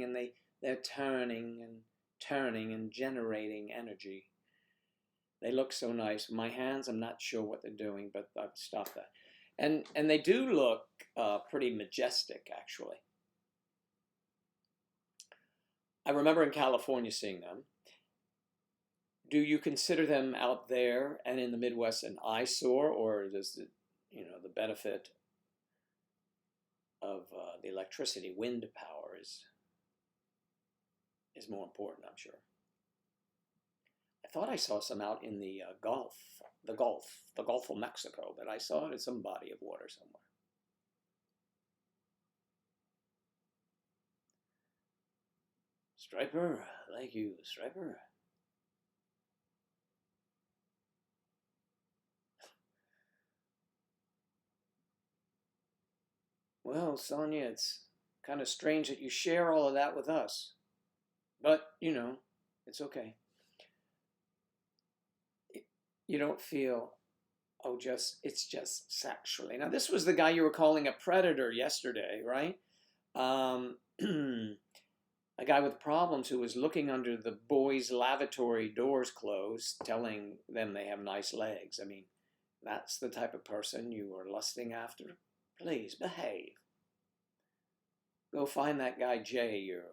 and they're turning and generating energy. They look so nice. My hands, I'm not sure what they're doing, but I've stopped that. And they do look pretty majestic, actually. I remember in California seeing them. Do you consider them out there and in the Midwest an eyesore, or does the benefit of the electricity, wind power is more important, I'm sure. I thought I saw some out in the Gulf of Mexico, but I saw it in some body of water somewhere. Striper, thank you, Striper. Well, Sonia, it's kind of strange that you share all of that with us. But, it's okay. You don't feel, it's just sexually. Now, this was the guy you were calling a predator yesterday, right? A guy with problems who was looking under the boys' lavatory doors closed, telling them they have nice legs. I mean, that's the type of person you are lusting after? Please, behave. Go find that guy Jay you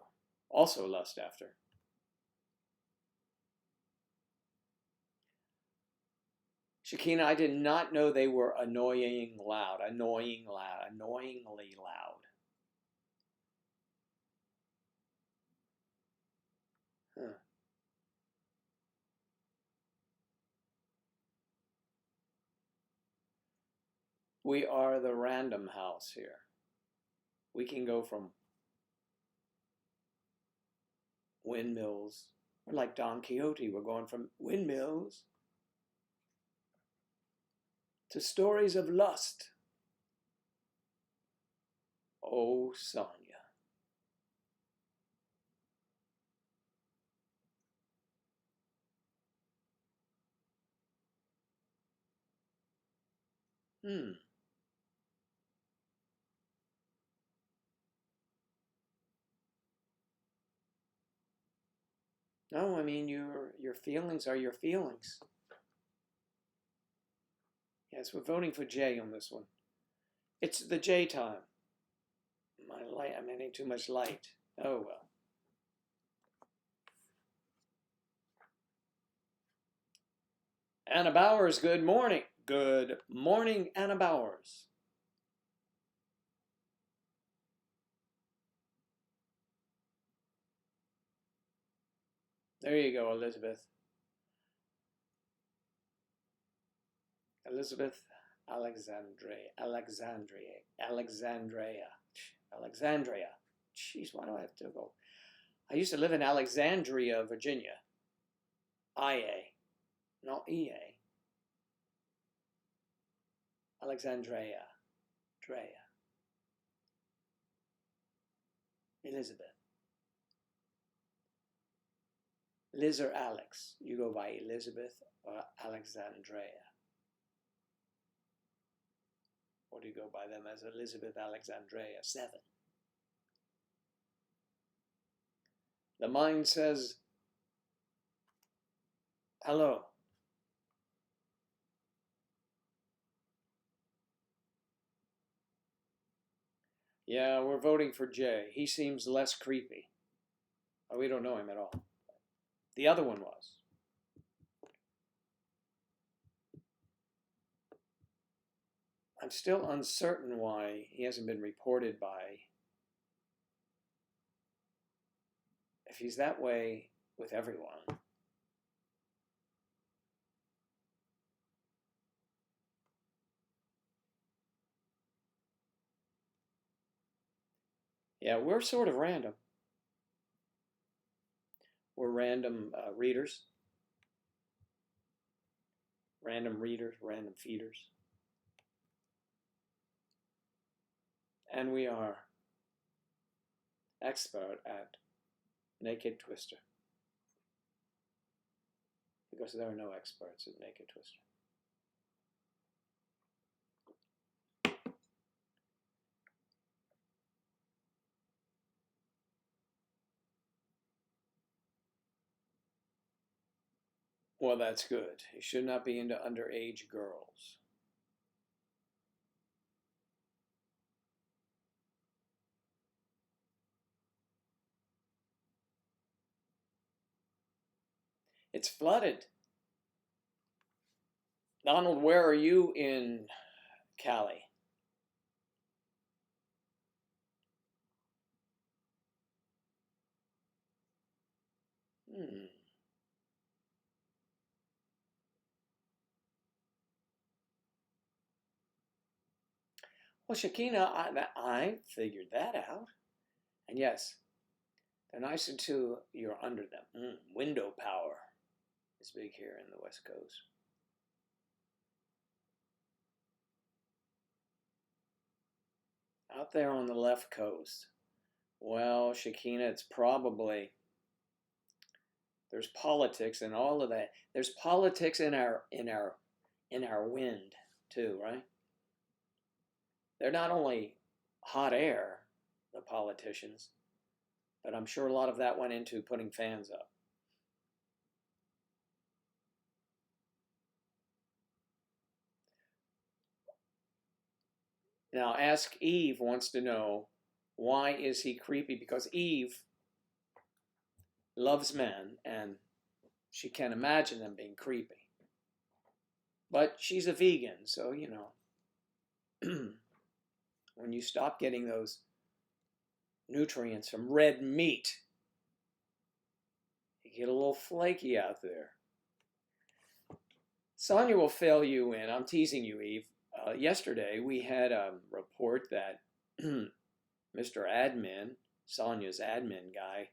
also lust after. Shekinah, I did not know they were annoyingly loud. Huh. We are the random house here. We can go from windmills. We're like Don Quixote. We're going from windmills to stories of lust. Oh, Sonia. No, I mean your feelings are your feelings. Yes, we're voting for Jay on this one. It's the J time. My light, I'm adding too much light. Oh well. Anna Bowers, good morning. Good morning, Anna Bowers. There you go, Elizabeth. Elizabeth Alexandria. Jeez, why do I have to go? I used to live in Alexandria, Virginia. IA, not EA. Alexandria. Drea. Elizabeth. Liz or Alex. You go by Elizabeth or Alexandria. Or do you go by them as Elizabeth Alexandria 7? The mind says, hello. Yeah, we're voting for Jay. He seems less creepy. Oh, we don't know him at all. The other one was. I'm still uncertain why he hasn't been reported by. If he's that way with everyone. Yeah, we're sort of random. We're random readers. Random readers, random feeders. And we are expert at naked twister. Because there are no experts at naked twister. Well, that's good. He should not be into underage girls. It's flooded. Donald, where are you in Cali? Well, Shakina, I figured that out. And yes, they're nice until you're under them. Window power is big here in the West Coast. Out there on the left coast, well, Shakina, it's probably there's politics and all of that. There's politics in our wind too, right? They're not only hot air, the politicians, but I'm sure a lot of that went into putting fans up. Now, Ask Eve wants to know, why is he creepy? Because Eve loves men and she can't imagine them being creepy. But she's a vegan, so, you know, when you stop getting those nutrients from red meat, you get a little flaky out there. Sonia will fill you in. I'm teasing you, Eve. Yesterday, we had a report that Mr. Admin, Sonia's admin guy,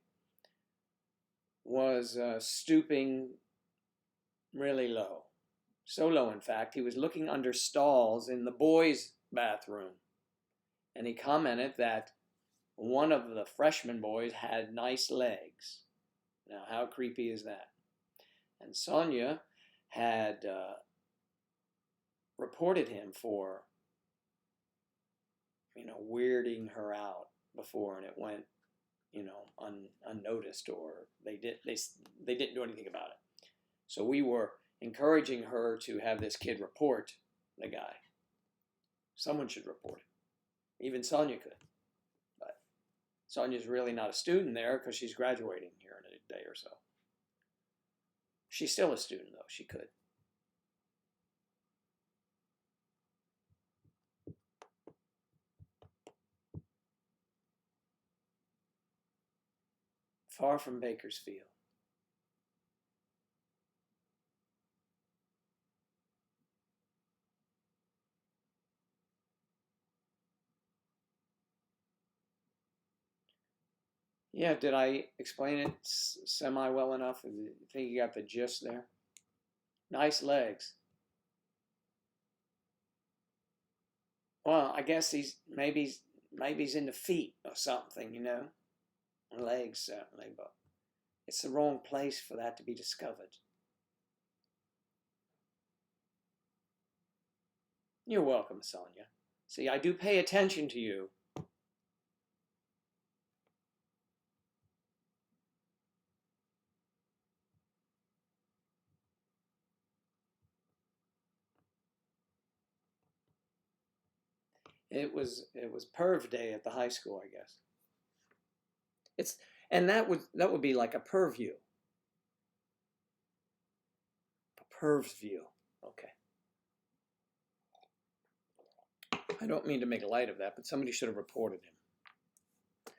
was stooping really low. So low, in fact, he was looking under stalls in the boys' bathroom. And he commented that one of the freshman boys had nice legs. Now, how creepy is that? And Sonia had reported him for, weirding her out before, and it went, unnoticed, or they didn't do anything about it. So we were encouraging her to have this kid report the guy. Someone should report him. Even Sonia could. But Sonia's really not a student there because she's graduating here in a day or so. She's still a student, though. She could. Far from Bakersfield. Yeah, did I explain it semi well enough? Do you think you got the gist there? Nice legs. Well, I guess maybe he's into feet or something, you know. Legs certainly, but it's the wrong place for that to be discovered. You're welcome, Sonia. See, I do pay attention to you. It was perv day at the high school, I guess. It's and that would be like a purview, a perv's view. Okay. I don't mean to make light of that, but somebody should have reported him.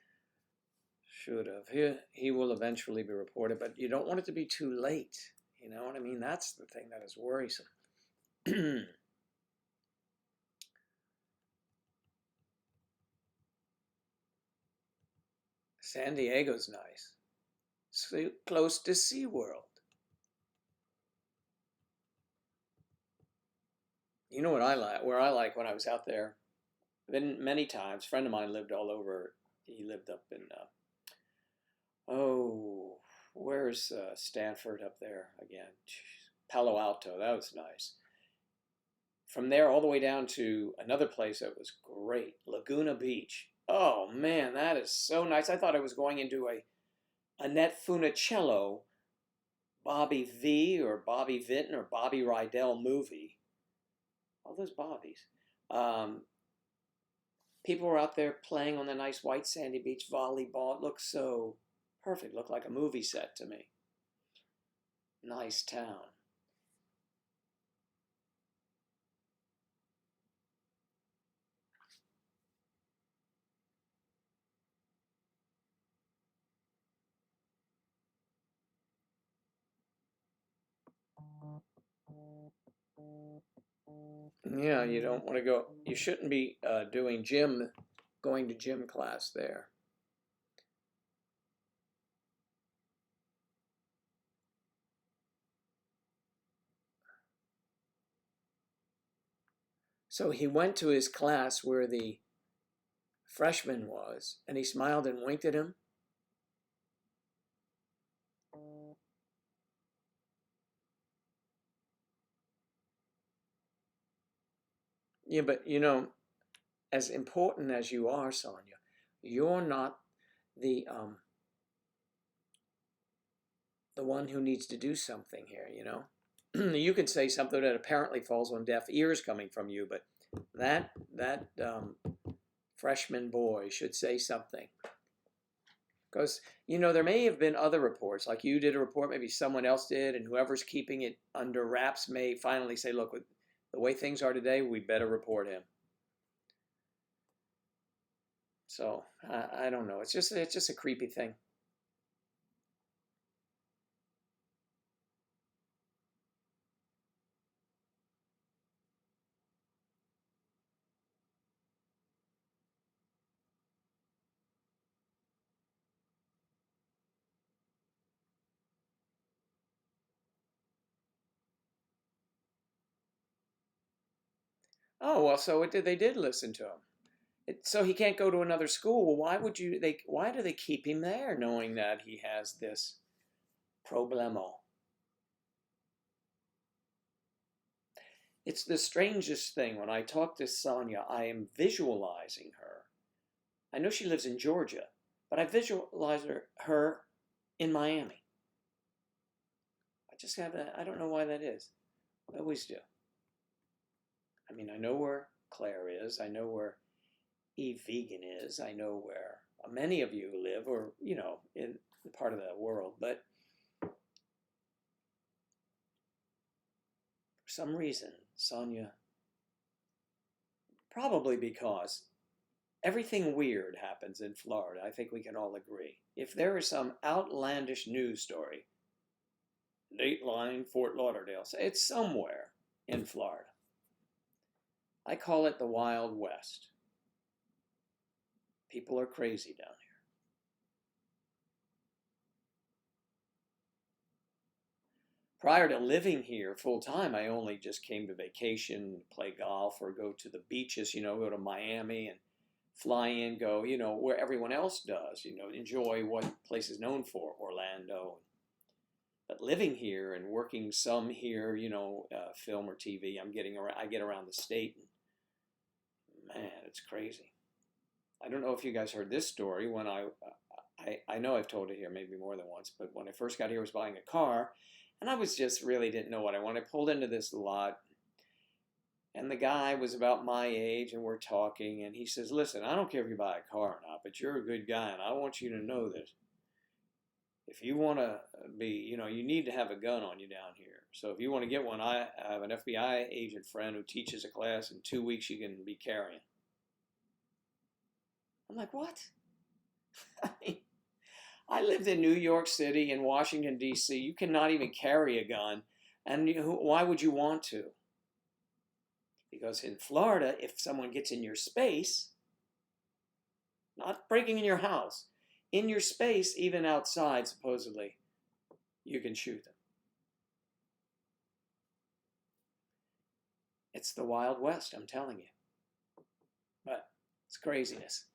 Should have. He will eventually be reported, but you don't want it to be too late. You know what I mean? That's the thing that is worrisome. San Diego's nice. So close to SeaWorld. You know what I like? Where I like when I was out there, been many times. A friend of mine lived all over. He lived up in oh, where's Stanford up there again? Palo Alto. That was nice. From there all the way down to another place that was great, Laguna Beach. Oh man, that is so nice. I thought I was going into a Annette Funicello, Bobby V or Bobby Vinton or Bobby Rydell movie. All those Bobbies. Um, People were out there playing on the nice white sandy beach volleyball. It looked so perfect. It looked like a movie set to me. Nice town. Yeah, you don't want to go. You shouldn't be going to gym class there. So he went to his class where the freshman was, and he smiled and winked at him. Yeah, but as important as you are, Sonia, you're not the the one who needs to do something here. You could say something that apparently falls on deaf ears coming from you, but that freshman boy should say something. Because, there may have been other reports, like you did a report, maybe someone else did, and whoever's keeping it under wraps may finally say, look, with the way things are today, we better report him. So, I don't know. It's just a creepy thing. Oh, well, so they did listen to him. So he can't go to another school. Well, why do they keep him there knowing that he has this problemo? It's the strangest thing. When I talk to Sonia, I am visualizing her. I know she lives in Georgia, but I visualize her in Miami. I just have that. I don't know why that is. I always do. I mean, I know where Claire is. I know where Eve Vegan is. I know where many of you live, or, in the part of the world. But for some reason, Sonia, probably because everything weird happens in Florida, I think we can all agree. If there is some outlandish news story, Dateline, Fort Lauderdale, it's somewhere in Florida. I call it the Wild West. People are crazy down here. prior to living here full time, I only just came to vacation, play golf, or go to the beaches, go to Miami and fly in, go, where everyone else does, enjoy what place is known for, Orlando. But living here and working some here, film or TV, I get around the state, and man, it's crazy. I don't know if you guys heard this story. When I know I've told it here maybe more than once, but when I first got here, I was buying a car, and I was just really didn't know what I wanted. I pulled into this lot, and the guy was about my age, and we're talking, and he says, listen, I don't care if you buy a car or not, but you're a good guy, and I want you to know that if you want to be, you need to have a gun on you down here. So if you want to get one, I have an FBI agent friend who teaches a class. In 2 weeks, you can be carrying. I'm like, what? I mean, I lived in New York City and Washington, D.C. You cannot even carry a gun. And why would you want to? Because in Florida, if someone gets in your space, not breaking in your house, in your space, even outside, supposedly, you can shoot them. It's the Wild West, I'm telling you. But it's craziness.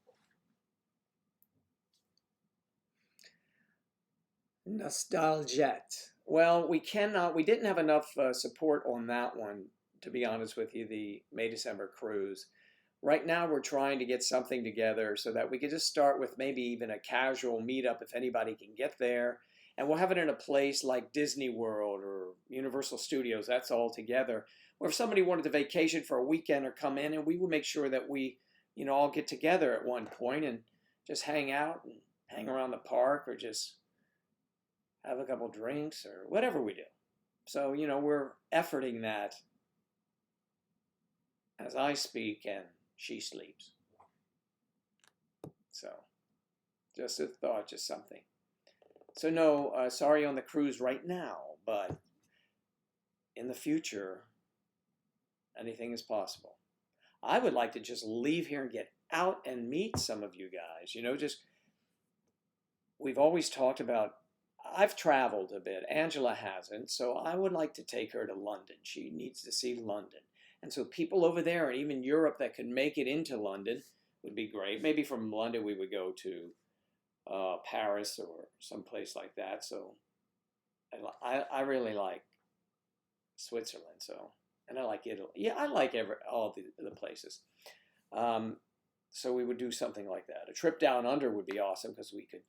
Nostalgiette. Well, we didn't have enough support on that one, to be honest with you, the May-December cruise. Right now, we're trying to get something together so that we could just start with maybe even a casual meetup if anybody can get there. And we'll have it in a place like Disney World or Universal Studios, that's all together. Or if somebody wanted to vacation for a weekend or come in, and we will make sure that we, all get together at one point and just hang out and hang around the park or just have a couple drinks or whatever we do. So, we're efforting that as I speak and she sleeps. So, just a thought, just something. So no, sorry on the cruise right now, but in the future, anything is possible. I would like to just leave here and get out and meet some of you guys. We've always talked about, I've traveled a bit. Angela hasn't, so I would like to take her to London. She needs to see London. And so people over there, and even Europe that could make it into London would be great. Maybe from London we would go to Paris or someplace like that. So I really like Switzerland. So, and I like Italy. Yeah, I like all the places. So we would do something like that. A trip down under would be awesome because we could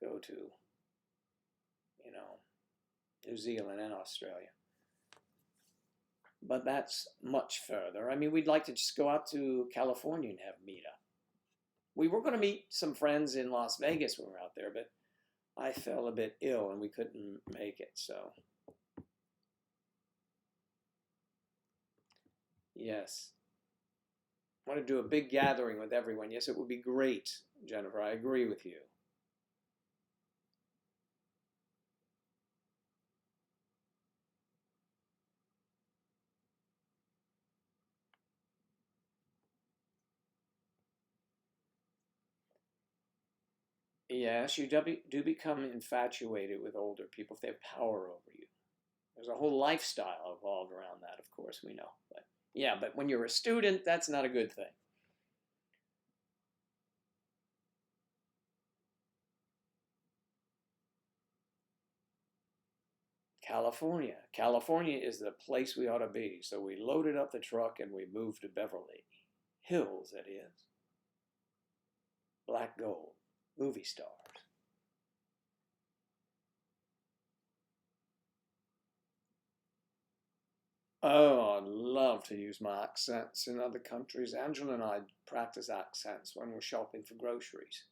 go to, New Zealand and Australia. But that's much further. I mean, we'd like to just go out to California and have a meetup. We were going to meet some friends in Las Vegas when we were out there, but I fell a bit ill and we couldn't make it, so. Yes. I want to do a big gathering with everyone. Yes, it would be great, Jennifer. I agree with you. Yes, you do become infatuated with older people if they have power over you. There's a whole lifestyle evolved around that, of course, we know. But yeah, but when you're a student, that's not a good thing. California. California is the place we ought to be. So we loaded up the truck and we moved to Beverly Hills, that is. Black gold. Movie stars. Oh, I'd love to use my accents in other countries. Angela and I practice accents when we're shopping for groceries.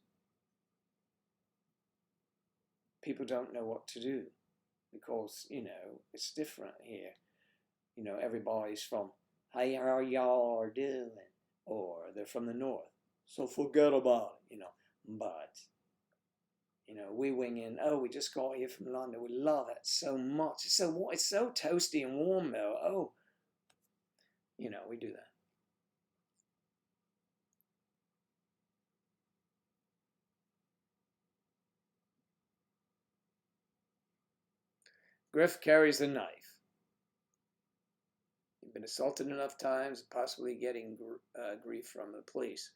People don't know what to do because, it's different here. Everybody's from, hey, how y'all doing? Or they're from the north. So forget about it, But, we wing in, oh, we just got here from London. We love it so much. It's so toasty and warm though. Oh, we do that. Griff carries the knife. You've been assaulted enough times, possibly getting grief from the police.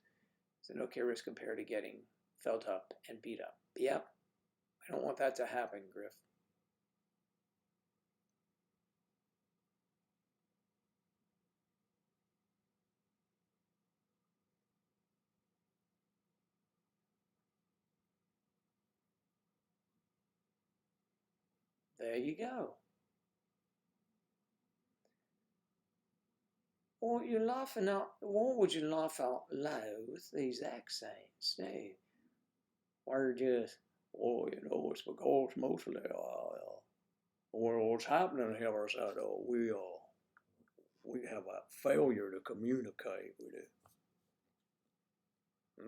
It's an okay risk compared to getting felt up and beat up. Yep, I don't want that to happen, Griff. There you go. Or you're laughing out. Why would you laugh out loud with these accents? No, we're just, well, you know, it's because mostly what's happening here is that we have a failure to communicate with it.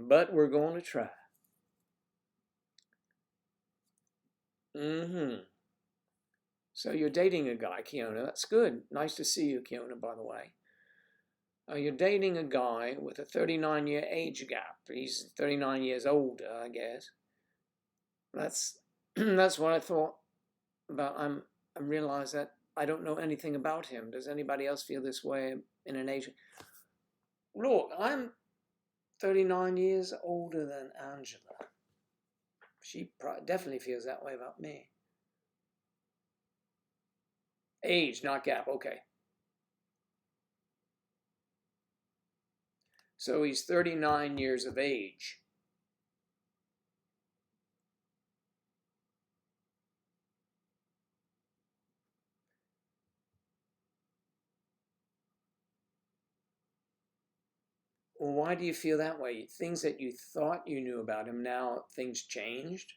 But we're going to try. Mm-hmm. So you're dating a guy, Kiona. That's good. Nice to see you, Kiona, by the way. You're dating a guy with a 39-year age gap. He's 39 years older, I guess. That's that's what I thought about. I realized that I don't know anything about him. Does anybody else feel this way in an age? Look, I'm 39 years older than Angela. She definitely feels that way about me. Age, not gap. Okay. So he's 39 years of age. Well, why do you feel that way? Things that you thought you knew about him, now things changed.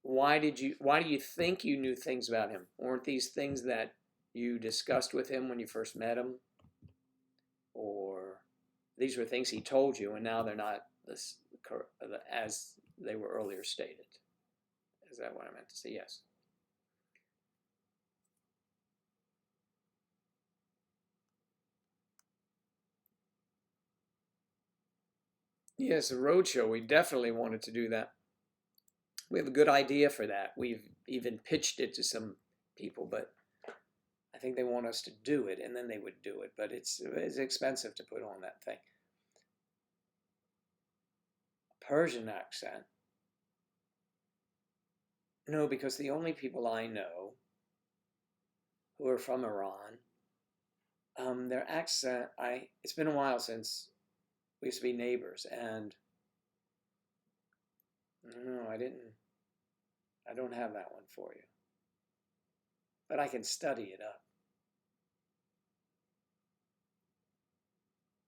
Why do you think you knew things about him? Weren't these things that you discussed with him when you first met him? Or these were things he told you and now they're not as they were earlier stated? Is that what I meant to say? Yes. Yes, a roadshow. We definitely wanted to do that. We have a good idea for that. We've even pitched it to some people, but I think they want us to do it, and then they would do it. But it's expensive to put on that thing. Persian accent? No, because the only people I know who are from Iran, their accent, it's been a while since we used to be neighbors, and no, I don't have that one for you. But I can study it up.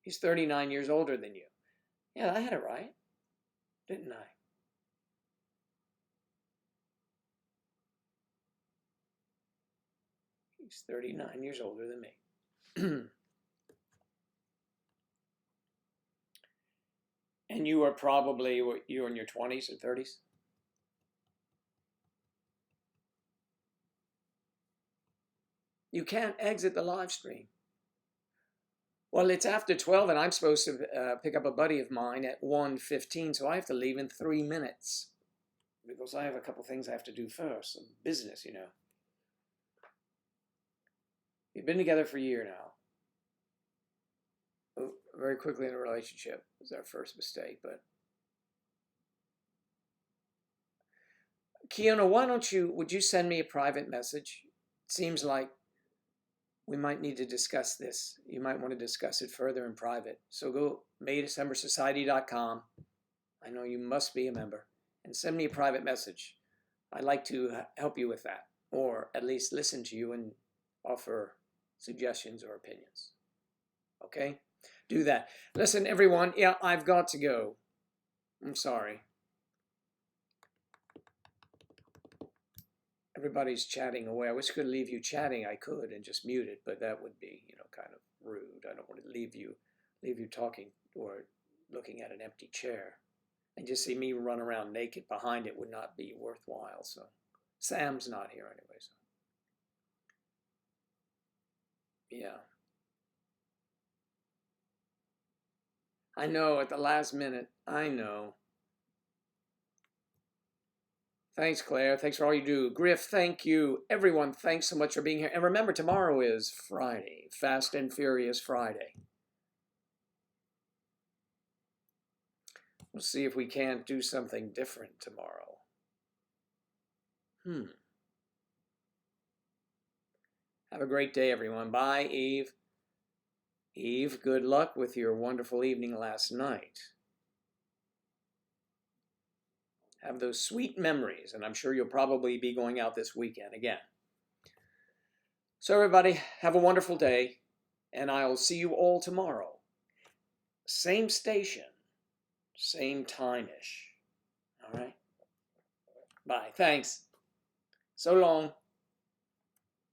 He's 39 years older than you. Yeah, I had it right, didn't I? He's 39 years older than me. And you are probably, you're in your 20s or 30s? You can't exit the live stream. Well, it's after 12 and I'm supposed to pick up a buddy of mine at 1:15, so I have to leave in 3 minutes because I have a couple things I have to do first. Some business, you know. We've been together for a year now. Very quickly in a relationship was our first mistake, but Kiona, would you send me a private message? It seems like we might need to discuss this. You might want to discuss it further in private. So go maydecembersociety.com. I know you must be a member, and send me a private message. I'd like to help you with that, or at least listen to you and offer suggestions or opinions. Okay? Do that. Listen, everyone, yeah, I've got to go. I'm sorry. Everybody's chatting away. I wish I could leave you chatting. I could and just mute it, but that would be, kind of rude. I don't want to leave you talking or looking at an empty chair. And just see me run around naked behind it would not be worthwhile. So Sam's not here anyway. So yeah. I know at the last minute. I know. Thanks, Claire. Thanks for all you do. Griff, thank you. Everyone, thanks so much for being here. And remember, tomorrow is Friday, Fast and Furious Friday. We'll see if we can't do something different tomorrow. Have a great day, everyone. Bye, Eve. Eve, good luck with your wonderful evening last night. Have those sweet memories, and I'm sure you'll probably be going out this weekend again. So everybody, have a wonderful day, and I'll see you all tomorrow. Same station, same time-ish. All right? Bye. Thanks. So long.